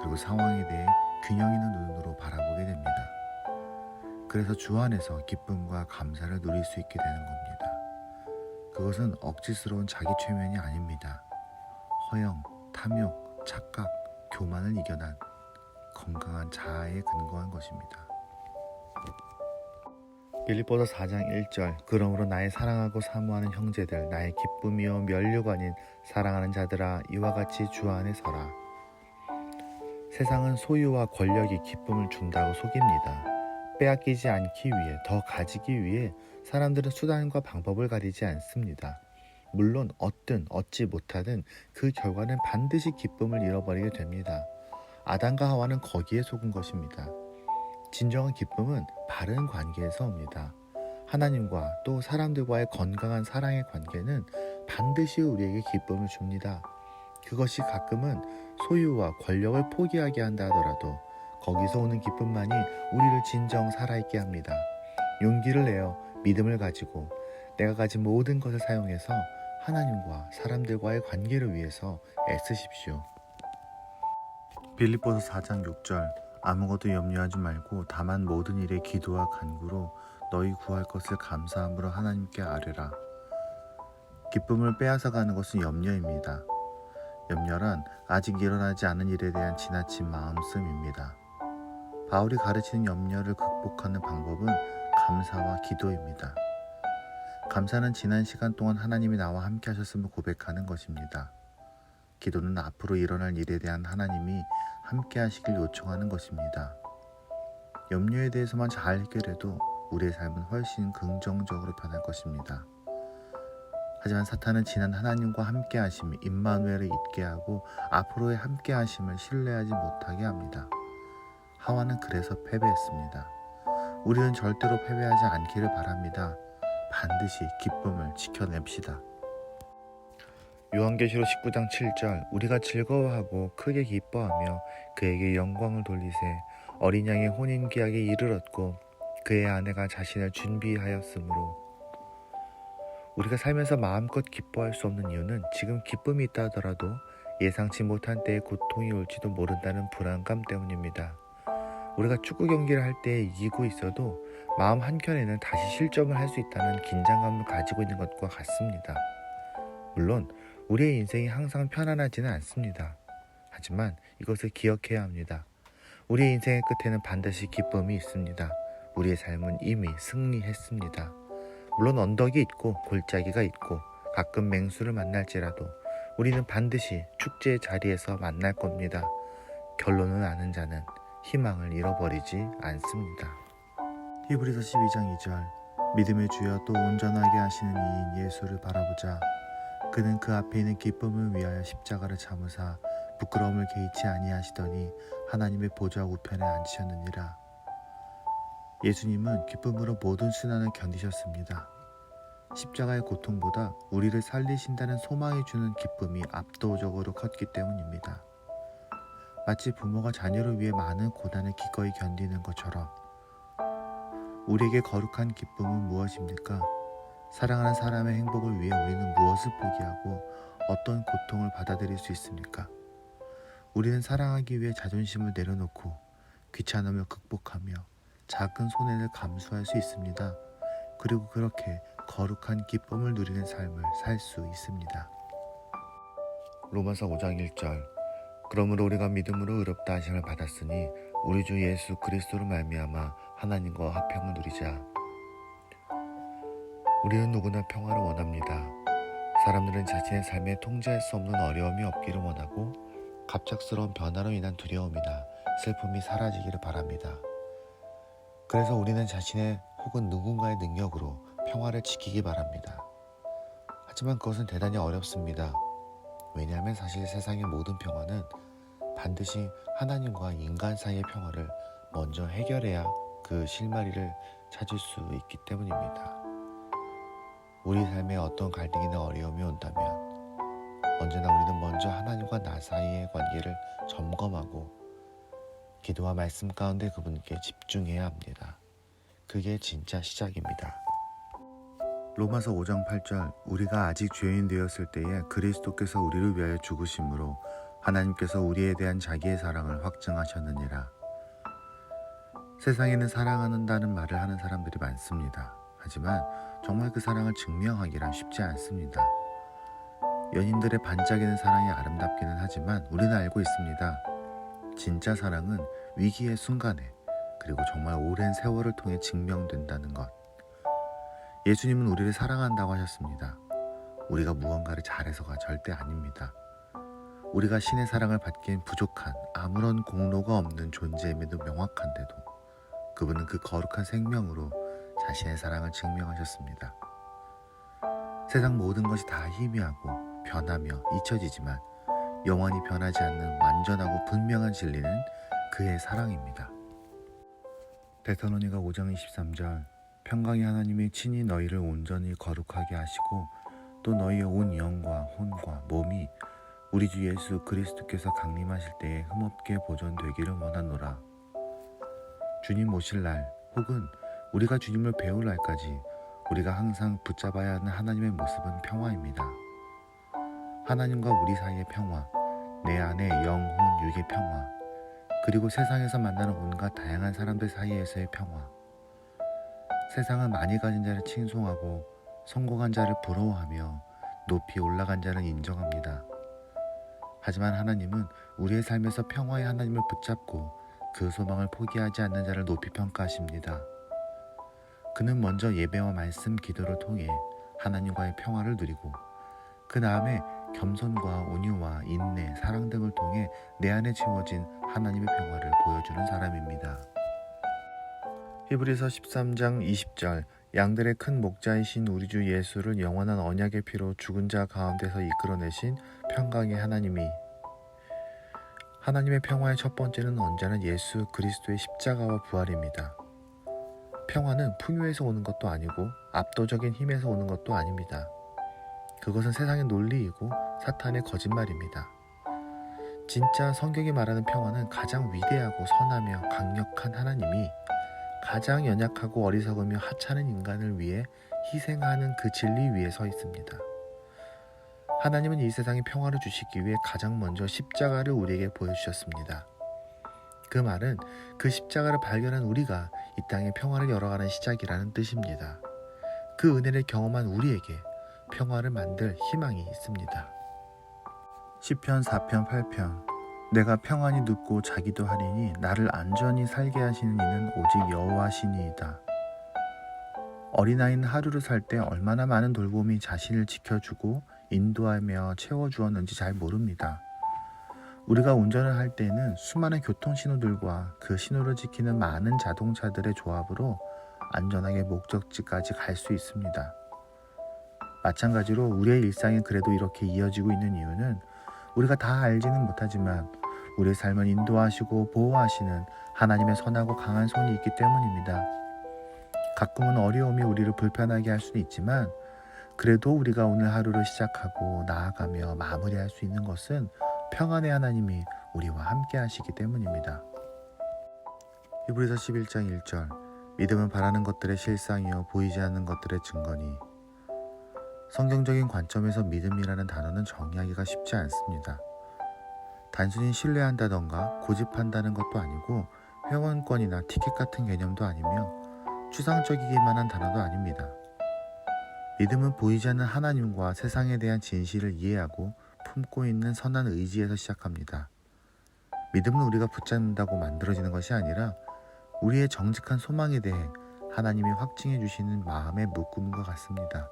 그리고 상황에 대해 균형 있는 눈으로 바라보게 됩니다. 그래서 주 안에서 기쁨과 감사를 누릴 수 있게 되는 겁니다. 그것은 억지스러운 자기 최면이 아닙니다. 허영, 탐욕, 착각, 교만을 이겨난 건강한 자아에 근거한 것입니다. 빌립보서 4장 1절 그러므로 나의 사랑하고 사모하는 형제들 나의 기쁨이요 면류가 아닌 사랑하는 자들아 이와 같이 주 안에 서라. 세상은 소유와 권력이 기쁨을 준다고 속입니다. 빼앗기지 않기 위해 더 가지기 위해 사람들은 수단과 방법을 가리지 않습니다. 물론 얻지 못하든 그 결과는 반드시 기쁨을 잃어버리게 됩니다. 아담과 하와는 거기에 속은 것입니다. 진정한 기쁨은 바른 관계에서 옵니다. 하나님과 또 사람들과의 건강한 사랑의 관계는 반드시 우리에게 기쁨을 줍니다. 그것이 가끔은 소유와 권력을 포기하게 한다 하더라도 거기서 오는 기쁨만이 우리를 진정 살아있게 합니다. 용기를 내어 믿음을 가지고 내가 가진 모든 것을 사용해서 하나님과 사람들과의 관계를 위해서 애쓰십시오. 빌립보서 4장 6절 아무것도 염려하지 말고 다만 모든 일에 기도와 간구로 너희 구할 것을 감사함으로 하나님께 아뢰라. 기쁨을 빼앗아가는 것은 염려입니다. 염려란 아직 일어나지 않은 일에 대한 지나친 마음씀입니다. 바울이 가르치는 염려를 극복하는 방법은 감사와 기도입니다. 감사는 지난 시간 동안 하나님이 나와 함께 하셨음을 고백하는 것입니다. 기도는 앞으로 일어날 일에 대한 하나님이 함께 하시길 요청하는 것입니다. 염려에 대해서만 잘 해결해도 우리의 삶은 훨씬 긍정적으로 변할 것입니다. 하지만 사탄은 지난 하나님과 함께 하심이 임마누엘을 잊게 하고 앞으로의 함께 하심을 신뢰하지 못하게 합니다. 하와는 그래서 패배했습니다. 우리는 절대로 패배하지 않기를 바랍니다. 반드시 기쁨을 지켜냅시다. 요한계시록 19장 7절 우리가 즐거워하고 크게 기뻐하며 그에게 영광을 돌리세 어린 양의 혼인계약에 이르렀고 그의 아내가 자신을 준비하였으므로. 우리가 살면서 마음껏 기뻐할 수 없는 이유는 지금 기쁨이 있다 하더라도 예상치 못한 때에 고통이 올지도 모른다는 불안감 때문입니다. 우리가 축구 경기를 할 때 이기고 있어도 마음 한켠에는 다시 실점을 할 수 있다는 긴장감을 가지고 있는 것과 같습니다. 물론 우리의 인생이 항상 편안하지는 않습니다. 하지만 이것을 기억해야 합니다. 우리의 인생의 끝에는 반드시 기쁨이 있습니다. 우리의 삶은 이미 승리했습니다. 물론 언덕이 있고 골짜기가 있고 가끔 맹수를 만날지라도 우리는 반드시 축제의 자리에서 만날 겁니다. 결론을 아는 자는 희망을 잃어버리지 않습니다. 히브리서 12장 2절 믿음의 주여 또 온전하게 하시는 이인 예수를 바라보자. 그는 그 앞에 있는 기쁨을 위하여 십자가를 참으사 부끄러움을 개의치 아니하시더니 하나님의 보좌 우편에 앉으셨느니라. 예수님은 기쁨으로 모든 순환을 견디셨습니다. 십자가의 고통보다 우리를 살리신다는 소망이 주는 기쁨이 압도적으로 컸기 때문입니다. 마치 부모가 자녀를 위해 많은 고난을 기꺼이 견디는 것처럼 우리에게 거룩한 기쁨은 무엇입니까? 사랑하는 사람의 행복을 위해 우리는 무엇을 포기하고 어떤 고통을 받아들일 수 있습니까? 우리는 사랑하기 위해 자존심을 내려놓고 귀찮음을 극복하며 작은 손해를 감수할 수 있습니다. 그리고 그렇게 거룩한 기쁨을 누리는 삶을 살 수 있습니다. 로마서 5장 1절 그러므로 우리가 믿음으로 의롭다 하심을 받았으니 우리 주 예수 그리스도로 말미암아 하나님과 화평을 누리자. 우리는 누구나 평화를 원합니다. 사람들은 자신의 삶에 통제할 수 없는 어려움이 없기를 원하고 갑작스러운 변화로 인한 두려움이나 슬픔이 사라지기를 바랍니다. 그래서 우리는 자신의 혹은 누군가의 능력으로 평화를 지키기 바랍니다. 하지만 그것은 대단히 어렵습니다. 왜냐하면 사실 세상의 모든 평화는 반드시 하나님과 인간 사이의 평화를 먼저 해결해야 그 실마리를 찾을 수 있기 때문입니다. 우리 삶에 어떤 갈등이나 어려움이 온다면 언제나 우리는 먼저 하나님과 나 사이의 관계를 점검하고 기도와 말씀 가운데 그분께 집중해야 합니다. 그게 진짜 시작입니다. 로마서 5장 8절 우리가 아직 죄인 되었을 때에 그리스도께서 우리를 위하여 죽으심으로 하나님께서 우리에 대한 자기의 사랑을 확증하셨느니라. 세상에는 사랑한다는 말을 하는 사람들이 많습니다. 하지만 정말 그 사랑을 증명하기란 쉽지 않습니다. 연인들의 반짝이는 사랑이 아름답기는 하지만 우리는 알고 있습니다. 진짜 사랑은 위기의 순간에 그리고 정말 오랜 세월을 통해 증명된다는 것. 예수님은 우리를 사랑한다고 하셨습니다. 우리가 무언가를 잘해서가 절대 아닙니다. 우리가 신의 사랑을 받기엔 부족한 아무런 공로가 없는 존재임에도 명확한데도 그분은 그 거룩한 생명으로 자신의 사랑을 증명하셨습니다. 세상 모든 것이 다 희미하고 변하며 잊혀지지만 영원히 변하지 않는 완전하고 분명한 진리는 그의 사랑입니다. 데살로니가 5장 23절 평강의 하나님이 친히 너희를 온전히 거룩하게 하시고 또 너희의 온 영과 혼과 몸이 우리 주 예수 그리스도께서 강림하실 때에 흠없게 보존되기를 원하노라. 주님 오실 날 혹은 우리가 주님을 배울 날까지 우리가 항상 붙잡아야 하는 하나님의 모습은 평화입니다. 하나님과 우리 사이의 평화, 내 안의 영, 혼, 육의 평화, 그리고 세상에서 만나는 온갖 다양한 사람들 사이에서의 평화. 세상은 많이 가진 자를 칭송하고 성공한 자를 부러워하며 높이 올라간 자를 인정합니다. 하지만 하나님은 우리의 삶에서 평화의 하나님을 붙잡고 그 소망을 포기하지 않는 자를 높이 평가하십니다. 그는 먼저 예배와 말씀, 기도를 통해 하나님과의 평화를 누리고 그 다음에 겸손과 온유와 인내, 사랑 등을 통해 내 안에 채워진 하나님의 평화를 보여주는 사람입니다. 히브리서 13장 20절 양들의 큰 목자이신 우리 주 예수를 영원한 언약의 피로 죽은 자 가운데서 이끌어내신 평강의 하나님이 하나님의 평화의 첫 번째는 언제나 예수 그리스도의 십자가와 부활입니다. 평화는 풍요에서 오는 것도 아니고 압도적인 힘에서 오는 것도 아닙니다. 그것은 세상의 논리이고 사탄의 거짓말입니다. 진짜 성경이 말하는 평화는 가장 위대하고 선하며 강력한 하나님이 가장 연약하고 어리석으며 하찮은 인간을 위해 희생하는 그 진리 위에 서 있습니다. 하나님은 이 세상에 평화를 주시기 위해 가장 먼저 십자가를 우리에게 보여주셨습니다. 그 말은 그 십자가를 발견한 우리가 이 땅에 평화를 열어가는 시작이라는 뜻입니다. 그 은혜를 경험한 우리에게 평화를 만들 희망이 있습니다. 시편 4편 8편 내가 평안히 눕고 자기도 하리니 나를 안전히 살게 하시는 이는 오직 여호와시니이다. 어린아이는 하루를 살 때 얼마나 많은 돌봄이 자신을 지켜주고 인도하며 채워주었는지 잘 모릅니다. 우리가 운전을 할 때에는 수많은 교통신호들과 그 신호를 지키는 많은 자동차들의 조합으로 안전하게 목적지까지 갈 수 있습니다. 마찬가지로 우리의 일상이 그래도 이렇게 이어지고 있는 이유는 우리가 다 알지는 못하지만 우리의 삶을 인도하시고 보호하시는 하나님의 선하고 강한 손이 있기 때문입니다. 가끔은 어려움이 우리를 불편하게 할 수는 있지만 그래도 우리가 오늘 하루를 시작하고 나아가며 마무리할 수 있는 것은 평안의 하나님이 우리와 함께 하시기 때문입니다. 히브리서 11장 1절 믿음은 바라는 것들의 실상이요 보이지 않는 것들의 증거니. 성경적인 관점에서 믿음이라는 단어는 정의하기가 쉽지 않습니다. 단순히 신뢰한다던가 고집한다는 것도 아니고 회원권이나 티켓 같은 개념도 아니며 추상적이기만 한 단어도 아닙니다. 믿음은 보이지 않는 하나님과 세상에 대한 진실을 이해하고 품고 있는 선한 의지에서 시작합니다. 믿음은 우리가 붙잡는다고 만들어지는 것이 아니라 우리의 정직한 소망에 대해 하나님이 확증해 주시는 마음의 묶음과 같습니다.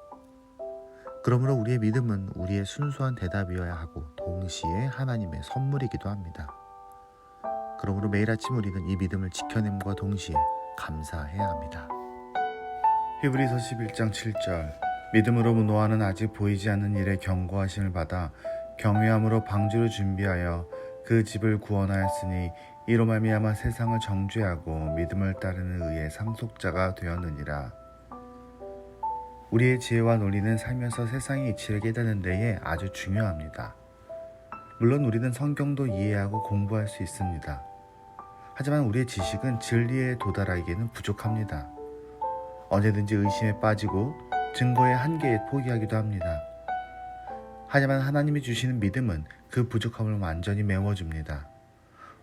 그러므로 우리의 믿음은 우리의 순수한 대답이어야 하고 동시에 하나님의 선물이기도 합니다. 그러므로 매일 아침 우리는 이 믿음을 지켜냄과 동시에 감사해야 합니다. 히브리서 11장 7절 믿음으로 노아는 아직 보이지 않는 일에 경고하심을 받아 경외함으로 방주를 준비하여 그 집을 구원하였으니 이로 말미암아 세상을 정죄하고 믿음을 따르는 의의 상속자가 되었느니라. 우리의 지혜와 논리는 살면서 세상의 이치를 깨닫는 데에 아주 중요합니다. 물론 우리는 성경도 이해하고 공부할 수 있습니다. 하지만 우리의 지식은 진리에 도달하기에는 부족합니다. 언제든지 의심에 빠지고 증거의 한계에 포기하기도 합니다. 하지만 하나님이 주시는 믿음은 그 부족함을 완전히 메워줍니다.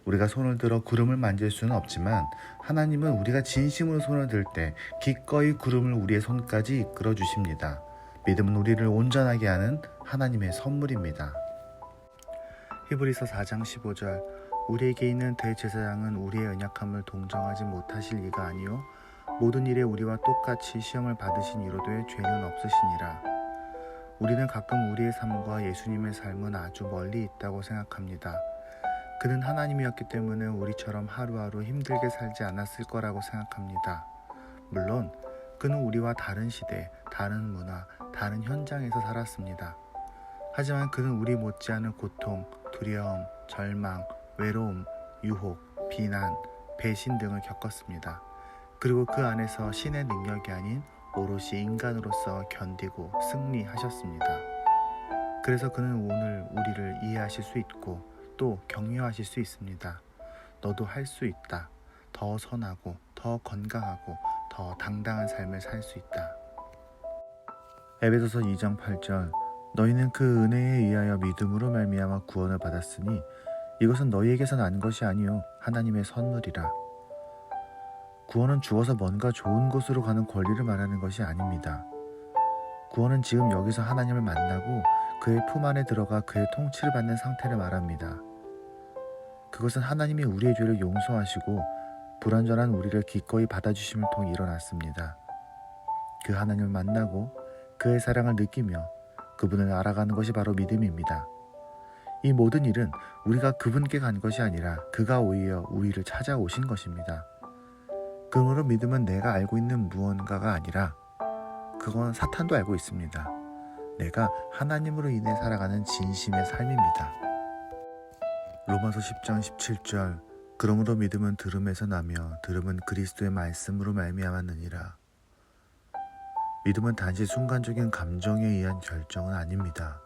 우리가 손을 들어 구름을 만질 수는 없지만 하나님은 우리가 진심으로 손을 들 때 기꺼이 구름을 우리의 손까지 이끌어 주십니다. 믿음은 우리를 온전하게 하는 하나님의 선물입니다. 히브리서 4장 15절 우리에게 있는 대제사장은 우리의 연약함을 동정하지 못하실 이가 아니요 모든 일에 우리와 똑같이 시험을 받으신 이로되 죄는 없으시니라. 우리는 가끔 우리의 삶과 예수님의 삶은 아주 멀리 있다고 생각합니다. 그는 하나님이었기 때문에 우리처럼 하루하루 힘들게 살지 않았을 거라고 생각합니다. 물론 그는 우리와 다른 시대, 다른 문화, 다른 현장에서 살았습니다. 하지만 그는 우리 못지않은 고통, 두려움, 절망, 외로움, 유혹, 비난, 배신 등을 겪었습니다. 그리고 그 안에서 신의 능력이 아닌 오롯이 인간으로서 견디고 승리하셨습니다. 그래서 그는 오늘 우리를 이해하실 수 있고 또 격려하실 수 있습니다. 너도 할 수 있다. 더 선하고 더 건강하고 더 당당한 삶을 살 수 있다. 에베소서 2장 8절 너희는 그 은혜에 의하여 믿음으로 말미암아 구원을 받았으니 이것은 너희에게서 난 것이 아니요 하나님의 선물이라. 구원은 죽어서 뭔가 좋은 곳으로 가는 권리를 말하는 것이 아닙니다. 구원은 지금 여기서 하나님을 만나고 그의 품 안에 들어가 그의 통치를 받는 상태를 말합니다. 그것은 하나님이 우리의 죄를 용서하시고 불완전한 우리를 기꺼이 받아주심을 통해 일어났습니다. 그 하나님을 만나고 그의 사랑을 느끼며 그분을 알아가는 것이 바로 믿음입니다. 이 모든 일은 우리가 그분께 간 것이 아니라 그가 오히려 우리를 찾아오신 것입니다. 그러므로 믿음은 내가 알고 있는 무언가가 아니라 그건 사탄도 알고 있습니다. 내가 하나님으로 인해 살아가는 진심의 삶입니다. 로마서 10장 17절 그러므로 믿음은 들음에서 나며 들음은 그리스도의 말씀으로 말미암았느니라. 믿음은 단지 순간적인 감정에 의한 결정은 아닙니다.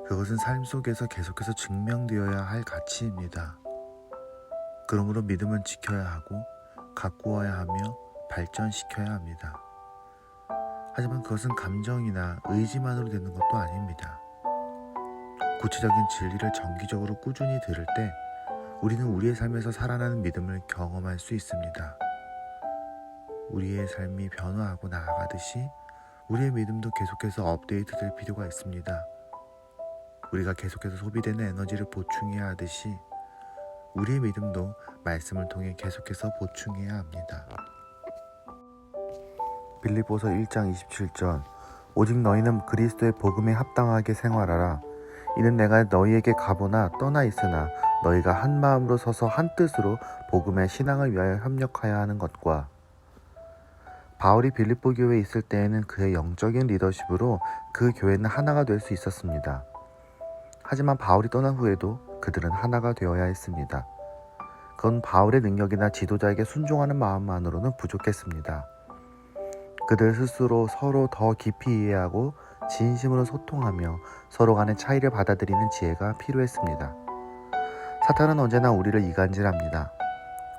그것은 삶 속에서 계속해서 증명되어야 할 가치입니다. 그러므로 믿음은 지켜야 하고 가꾸어야 하며 발전시켜야 합니다. 하지만 그것은 감정이나 의지만으로 되는 것도 아닙니다. 구체적인 진리를 정기적으로 꾸준히 들을 때 우리는 우리의 삶에서 살아나는 믿음을 경험할 수 있습니다. 우리의 삶이 변화하고 나아가듯이 우리의 믿음도 계속해서 업데이트될 필요가 있습니다. 우리가 계속해서 소비되는 에너지를 보충해야 하듯이 우리의 믿음도 말씀을 통해 계속해서 보충해야 합니다. 빌립보서 1장 27절 오직 너희는 그리스도의 복음에 합당하게 생활하라. 이는 내가 너희에게 가보나 떠나 있으나 너희가 한 마음으로 서서 한 뜻으로 복음의 신앙을 위하여 협력하여야 하는 것과 바울이 빌립보 교회에 있을 때에는 그의 영적인 리더십으로 그 교회는 하나가 될 수 있었습니다. 하지만 바울이 떠난 후에도 그들은 하나가 되어야 했습니다. 그건 바울의 능력이나 지도자에게 순종하는 마음만으로는 부족했습니다. 그들 스스로 서로 더 깊이 이해하고 진심으로 소통하며 서로 간의 차이를 받아들이는 지혜가 필요했습니다. 사탄은 언제나 우리를 이간질합니다.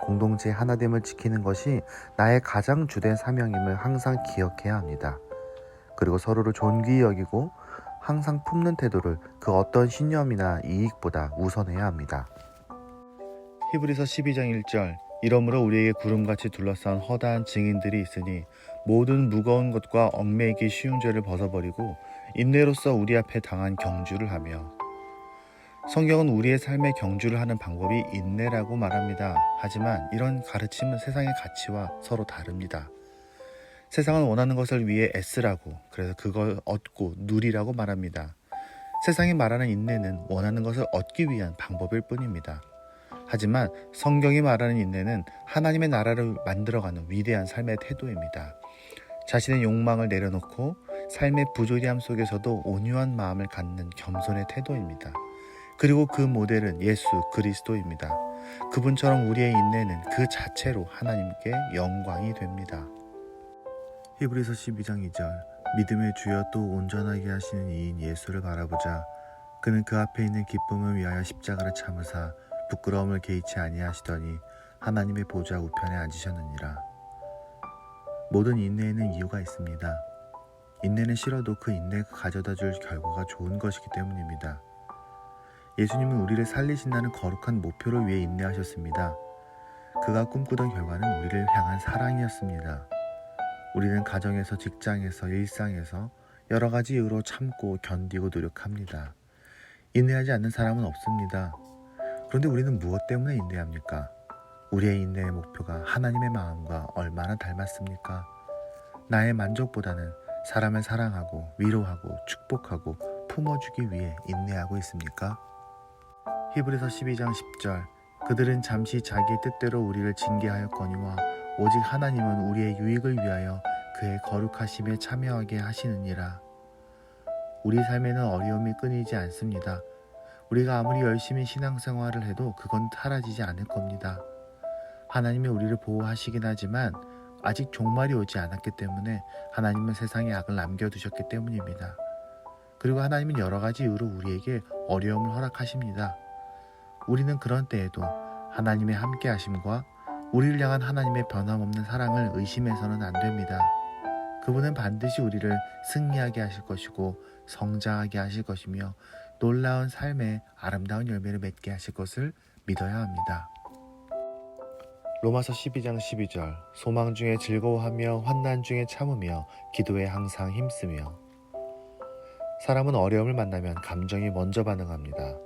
공동체의 하나됨을 지키는 것이 나의 가장 주된 사명임을 항상 기억해야 합니다. 그리고 서로를 존귀히 여기고 항상 품는 태도를 그 어떤 신념이나 이익보다 우선해야 합니다. 히브리서 12장 1절 이러므로 우리에게 구름같이 둘러싼 허다한 증인들이 있으니 모든 무거운 것과 얽매이기 쉬운 죄를 벗어버리고 인내로써 우리 앞에 당한 경주를 하며 성경은 우리의 삶에 경주를 하는 방법이 인내라고 말합니다. 하지만 이런 가르침은 세상의 가치와 서로 다릅니다. 세상은 원하는 것을 위해 애쓰라고 그래서 그걸 얻고 누리라고 말합니다. 세상이 말하는 인내는 원하는 것을 얻기 위한 방법일 뿐입니다. 하지만 성경이 말하는 인내는 하나님의 나라를 만들어가는 위대한 삶의 태도입니다. 자신의 욕망을 내려놓고 삶의 부조리함 속에서도 온유한 마음을 갖는 겸손의 태도입니다. 그리고 그 모델은 예수 그리스도입니다. 그분처럼 우리의 인내는 그 자체로 하나님께 영광이 됩니다. 히브리서 12장 2절 믿음의 주여 또 온전하게 하시는 이인 예수를 바라보자. 그는 그 앞에 있는 기쁨을 위하여 십자가를 참으사 부끄러움을 개의치 아니하시더니 하나님의 보좌 우편에 앉으셨느니라. 모든 인내에는 이유가 있습니다. 인내는 싫어도 그 인내가 가져다 줄 결과가 좋은 것이기 때문입니다. 예수님은 우리를 살리신다는 거룩한 목표를 위해 인내하셨습니다. 그가 꿈꾸던 결과는 우리를 향한 사랑이었습니다. 우리는 가정에서, 직장에서, 일상에서 여러 가지 이유로 참고 견디고 노력합니다. 인내하지 않는 사람은 없습니다. 그런데 우리는 무엇 때문에 인내합니까? 우리의 인내의 목표가 하나님의 마음과 얼마나 닮았습니까? 나의 만족보다는 사람을 사랑하고 위로하고 축복하고 품어주기 위해 인내하고 있습니까? 히브리서 12장 10절 그들은 잠시 자기의 뜻대로 우리를 징계하였거니와 오직 하나님은 우리의 유익을 위하여 그의 거룩하심에 참여하게 하시느니라. 우리 삶에는 어려움이 끊이지 않습니다. 우리가 아무리 열심히 신앙생활을 해도 그건 사라지지 않을 겁니다. 하나님이 우리를 보호하시긴 하지만 아직 종말이 오지 않았기 때문에 하나님은 세상에 악을 남겨두셨기 때문입니다. 그리고 하나님은 여러 가지 이유로 우리에게 어려움을 허락하십니다. 우리는 그런 때에도 하나님의 함께 하심과 우리를 향한 하나님의 변함없는 사랑을 의심해서는 안 됩니다. 그분은 반드시 우리를 승리하게 하실 것이고 성장하게 하실 것이며 놀라운 삶의 아름다운 열매를 맺게 하실 것을 믿어야 합니다. 로마서 12장 12절 소망 중에 즐거워하며 환난 중에 참으며 기도에 항상 힘쓰며. 사람은 어려움을 만나면 감정이 먼저 반응합니다.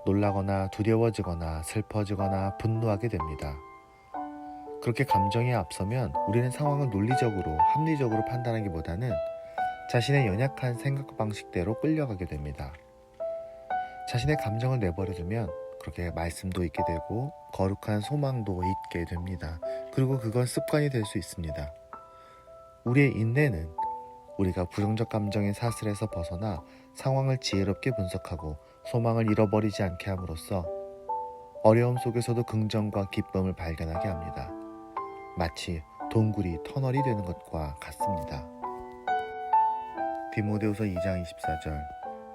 놀라거나 두려워지거나 슬퍼지거나 분노하게 됩니다. 그렇게 감정에 앞서면 우리는 상황을 논리적으로 합리적으로 판단하기보다는 자신의 연약한 생각 방식대로 끌려가게 됩니다. 자신의 감정을 내버려 두면 그렇게 말씀도 잊게 되고 거룩한 소망도 잊게 됩니다. 그리고 그건 습관이 될 수 있습니다. 우리의 인내는 우리가 부정적 감정의 사슬에서 벗어나 상황을 지혜롭게 분석하고 소망을 잃어버리지 않게 함으로써 어려움 속에서도 긍정과 기쁨을 발견하게 합니다. 마치 동굴이 터널이 되는 것과 같습니다. 디모데후서 2장 24절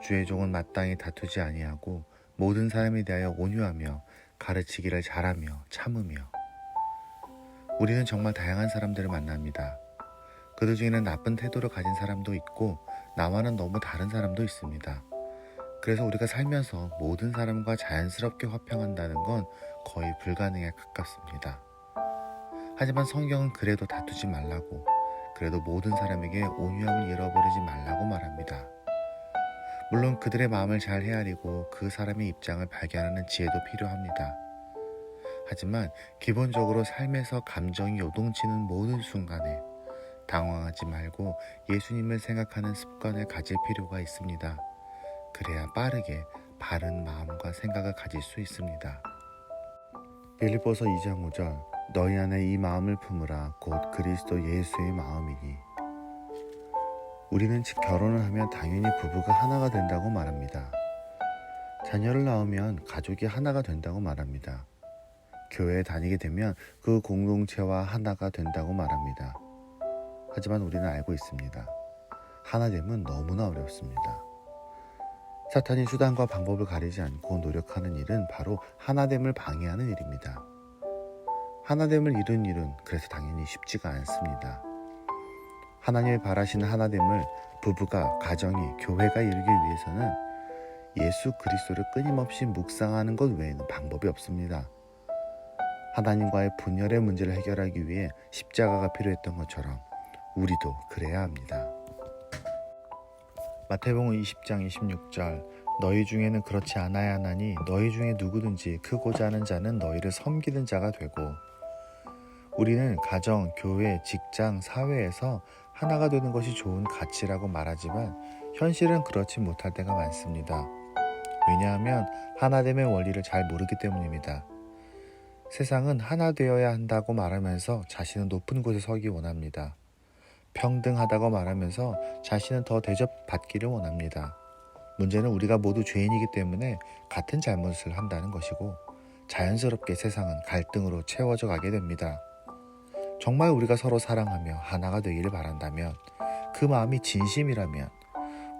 주의 종은 마땅히 다투지 아니하고 모든 사람에 대하여 온유하며 가르치기를 잘하며 참으며. 우리는 정말 다양한 사람들을 만납니다. 그들 중에는 나쁜 태도를 가진 사람도 있고 나와는 너무 다른 사람도 있습니다. 그래서 우리가 살면서 모든 사람과 자연스럽게 화평한다는 건 거의 불가능에 가깝습니다. 하지만 성경은 그래도 다투지 말라고, 그래도 모든 사람에게 온유함을 잃어버리지 말라고 말합니다. 물론 그들의 마음을 잘 헤아리고 그 사람의 입장을 발견하는 지혜도 필요합니다. 하지만 기본적으로 삶에서 감정이 요동치는 모든 순간에 당황하지 말고 예수님을 생각하는 습관을 가질 필요가 있습니다. 그래야 빠르게 바른 마음과 생각을 가질 수 있습니다. 빌립보서 2장 5절 너희 안에 이 마음을 품으라 곧 그리스도 예수의 마음이니. 우리는 결혼을 하면 당연히 부부가 하나가 된다고 말합니다. 자녀를 낳으면 가족이 하나가 된다고 말합니다. 교회에 다니게 되면 그 공동체와 하나가 된다고 말합니다. 하지만 우리는 알고 있습니다. 하나됨은 너무나 어렵습니다. 사탄이 수단과 방법을 가리지 않고 노력하는 일은 바로 하나됨을 방해하는 일입니다. 하나됨을 이룬 일은 그래서 당연히 쉽지가 않습니다. 하나님이 바라시는 하나됨을 부부가, 가정이, 교회가 이루기 위해서는 예수 그리스도를 끊임없이 묵상하는 것 외에는 방법이 없습니다. 하나님과의 분열의 문제를 해결하기 위해 십자가가 필요했던 것처럼 우리도 그래야 합니다. 마태복음 20장 26절 너희 중에는 그렇지 않아야 하나니 너희 중에 누구든지 크고자 하는 자는 너희를 섬기는 자가 되고. 우리는 가정, 교회, 직장, 사회에서 하나가 되는 것이 좋은 가치라고 말하지만 현실은 그렇지 못할 때가 많습니다. 왜냐하면 하나됨의 원리를 잘 모르기 때문입니다. 세상은 하나 되어야 한다고 말하면서 자신은 높은 곳에 서기 원합니다. 평등하다고 말하면서 자신은 더 대접받기를 원합니다. 문제는 우리가 모두 죄인이기 때문에 같은 잘못을 한다는 것이고 자연스럽게 세상은 갈등으로 채워져 가게 됩니다. 정말 우리가 서로 사랑하며 하나가 되기를 바란다면, 그 마음이 진심이라면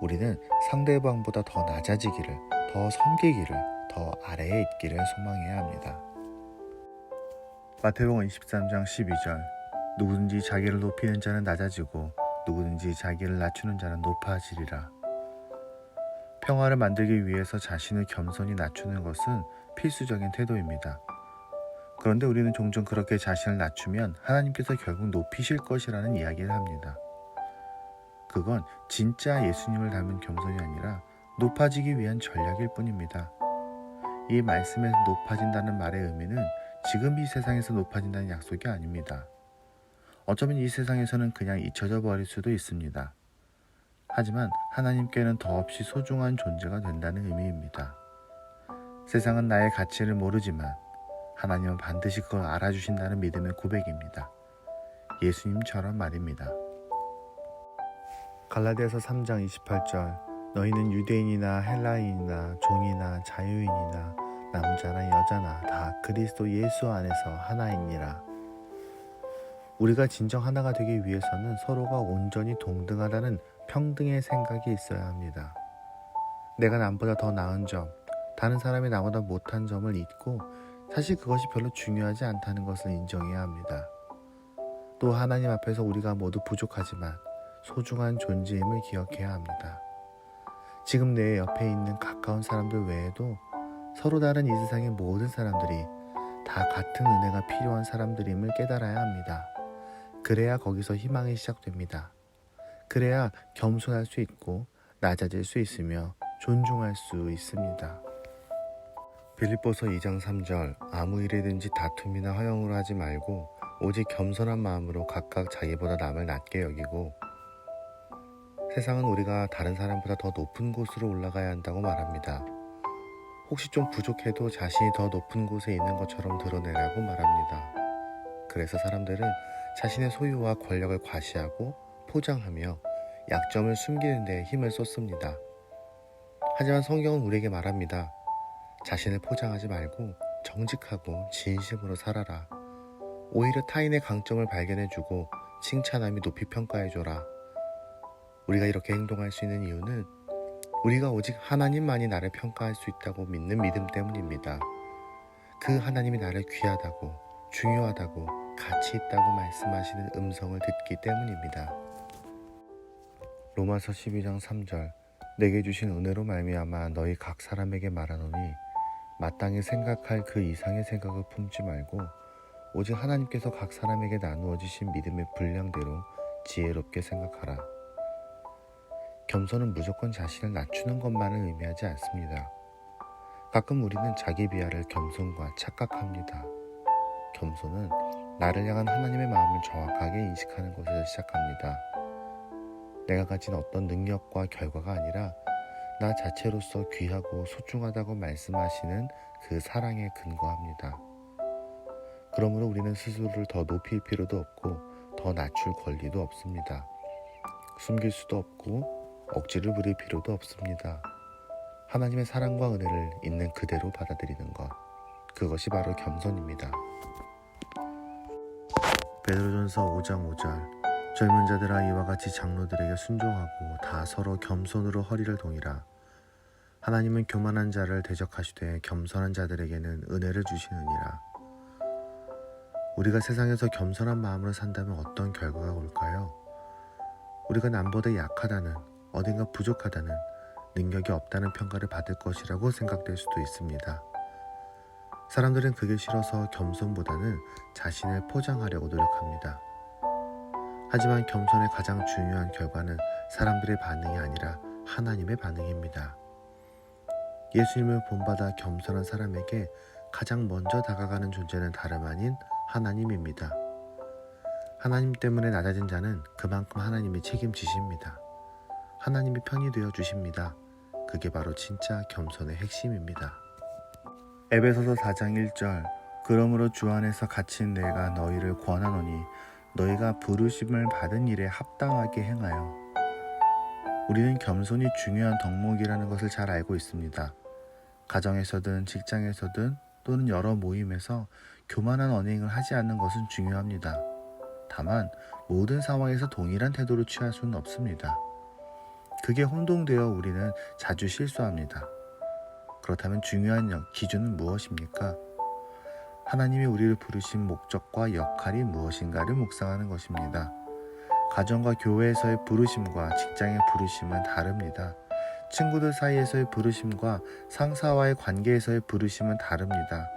우리는 상대방보다 더 낮아지기를, 더 섬기기를, 더 아래에 있기를 소망해야 합니다. 마태복음 23장 12절 누구든지 자기를 높이는 자는 낮아지고 누구든지 자기를 낮추는 자는 높아지리라. 평화를 만들기 위해서 자신을 겸손히 낮추는 것은 필수적인 태도입니다. 그런데 우리는 종종 그렇게 자신을 낮추면 하나님께서 결국 높이실 것이라는 이야기를 합니다. 그건 진짜 예수님을 닮은 겸손이 아니라 높아지기 위한 전략일 뿐입니다. 이 말씀에서 높아진다는 말의 의미는 지금 이 세상에서 높아진다는 약속이 아닙니다. 어쩌면 이 세상에서는 그냥 잊혀져 버릴 수도 있습니다. 하지만 하나님께는 더없이 소중한 존재가 된다는 의미입니다. 세상은 나의 가치를 모르지만 하나님은 반드시 그걸 알아주신다는 믿음의 고백입니다. 예수님처럼 말입니다. 갈라디아서 3장 28절 너희는 유대인이나 헬라인이나 종이나 자유인이나 남자나 여자나 다 그리스도 예수 안에서 하나이니라. 우리가 진정 하나가 되기 위해서는 서로가 온전히 동등하다는 평등의 생각이 있어야 합니다. 내가 남보다 더 나은 점, 다른 사람이 나보다 못한 점을 잊고 사실 그것이 별로 중요하지 않다는 것을 인정해야 합니다. 또 하나님 앞에서 우리가 모두 부족하지만 소중한 존재임을 기억해야 합니다. 지금 내 옆에 있는 가까운 사람들 외에도 서로 다른 이 세상의 모든 사람들이 다 같은 은혜가 필요한 사람들임을 깨달아야 합니다. 그래야 거기서 희망이 시작됩니다. 그래야 겸손할 수 있고 낮아질 수 있으며 존중할 수 있습니다. 빌립보서 2장 3절 아무 일이든지 다툼이나 화형으로 하지 말고 오직 겸손한 마음으로 각각 자기보다 남을 낮게 여기고. 세상은 우리가 다른 사람보다 더 높은 곳으로 올라가야 한다고 말합니다. 혹시 좀 부족해도 자신이 더 높은 곳에 있는 것처럼 드러내라고 말합니다. 그래서 사람들은 자신의 소유와 권력을 과시하고 포장하며 약점을 숨기는 데 힘을 쏟습니다. 하지만 성경은 우리에게 말합니다. 자신을 포장하지 말고 정직하고 진심으로 살아라. 오히려 타인의 강점을 발견해주고 칭찬하며 높이 평가해줘라. 우리가 이렇게 행동할 수 있는 이유는 우리가 오직 하나님만이 나를 평가할 수 있다고 믿는 믿음 때문입니다. 그 하나님이 나를 귀하다고, 중요하다고, 가치 있다고 말씀하시는 음성을 듣기 때문입니다. 로마서 12장 3절 내게 주신 은혜로 말미암아 너희 각 사람에게 말하노니 마땅히 생각할 그 이상의 생각을 품지 말고 오직 하나님께서 각 사람에게 나누어 주신 믿음의 분량대로 지혜롭게 생각하라. 겸손은 무조건 자신을 낮추는 것만을 의미하지 않습니다. 가끔 우리는 자기 비하를 겸손과 착각합니다. 겸손은 나를 향한 하나님의 마음을 정확하게 인식하는 것에서 시작합니다. 내가 가진 어떤 능력과 결과가 아니라 나 자체로서 귀하고 소중하다고 말씀하시는 그 사랑에 근거합니다. 그러므로 우리는 스스로를 더 높일 필요도 없고 더 낮출 권리도 없습니다. 숨길 수도 없고 억지를 부릴 필요도 없습니다. 하나님의 사랑과 은혜를 있는 그대로 받아들이는 것, 그것이 바로 겸손입니다. 베드로전서 5장 5절 젊은 자들아 이와 같이 장로들에게 순종하고 다 서로 겸손으로 허리를 동이라. 하나님은 교만한 자를 대적하시되 겸손한 자들에게는 은혜를 주시느니라. 우리가 세상에서 겸손한 마음으로 산다면 어떤 결과가 올까요? 우리가 남보다 약하다는, 어딘가 부족하다는, 능력이 없다는 평가를 받을 것이라고 생각될 수도 있습니다. 사람들은 그게 싫어서 겸손보다는 자신을 포장하려고 노력합니다. 하지만 겸손의 가장 중요한 결과는 사람들의 반응이 아니라 하나님의 반응입니다. 예수님을 본받아 겸손한 사람에게 가장 먼저 다가가는 존재는 다름 아닌 하나님입니다. 하나님 때문에 낮아진 자는 그만큼 하나님이 책임지십니다. 하나님이 편이 되어 주십니다. 그게 바로 진짜 겸손의 핵심입니다. 에베소서 4장 1절 그러므로 주 안에서 갇힌 내가 너희를 권하노니 너희가 부르심을 받은 일에 합당하게 행하여. 우리는 겸손이 중요한 덕목이라는 것을 잘 알고 있습니다. 가정에서든 직장에서든 또는 여러 모임에서 교만한 언행을 하지 않는 것은 중요합니다. 다만 모든 상황에서 동일한 태도를 취할 수는 없습니다. 그게 혼동되어 우리는 자주 실수합니다. 그렇다면 중요한 기준은 무엇입니까? 하나님이 우리를 부르신 목적과 역할이 무엇인가를 묵상하는 것입니다. 가정과 교회에서의 부르심과 직장의 부르심은 다릅니다. 친구들 사이에서의 부르심과 상사와의 관계에서의 부르심은 다릅니다.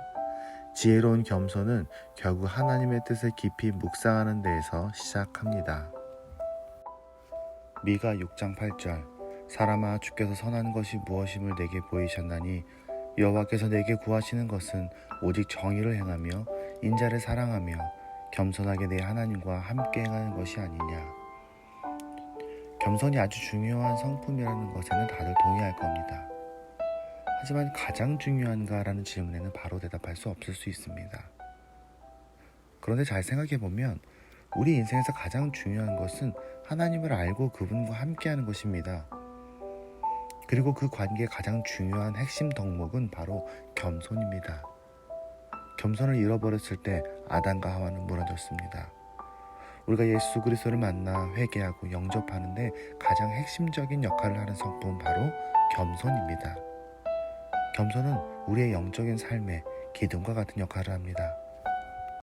지혜로운 겸손은 결국 하나님의 뜻을 깊이 묵상하는 데에서 시작합니다. 미가 6장 8절 사람아 주께서 선한 것이 무엇임을 내게 보이셨나니 여호와께서 내게 구하시는 것은 오직 정의를 행하며 인자를 사랑하며 겸손하게 내 하나님과 함께 행하는 것이 아니냐. 겸손이 아주 중요한 성품이라는 것에는 다들 동의할 겁니다. 하지만 가장 중요한가라는 질문에는 바로 대답할 수 없을 수 있습니다. 그런데 잘 생각해보면 우리 인생에서 가장 중요한 것은 하나님을 알고 그분과 함께하는 것입니다. 그리고 그 관계의 가장 중요한 핵심 덕목은 바로 겸손입니다. 겸손을 잃어버렸을 때 아담과 하와는 무너졌습니다. 우리가 예수 그리스도를 만나 회개하고 영접하는데 가장 핵심적인 역할을 하는 성품은 바로 겸손입니다. 겸손은 우리의 영적인 삶에 기둥과 같은 역할을 합니다.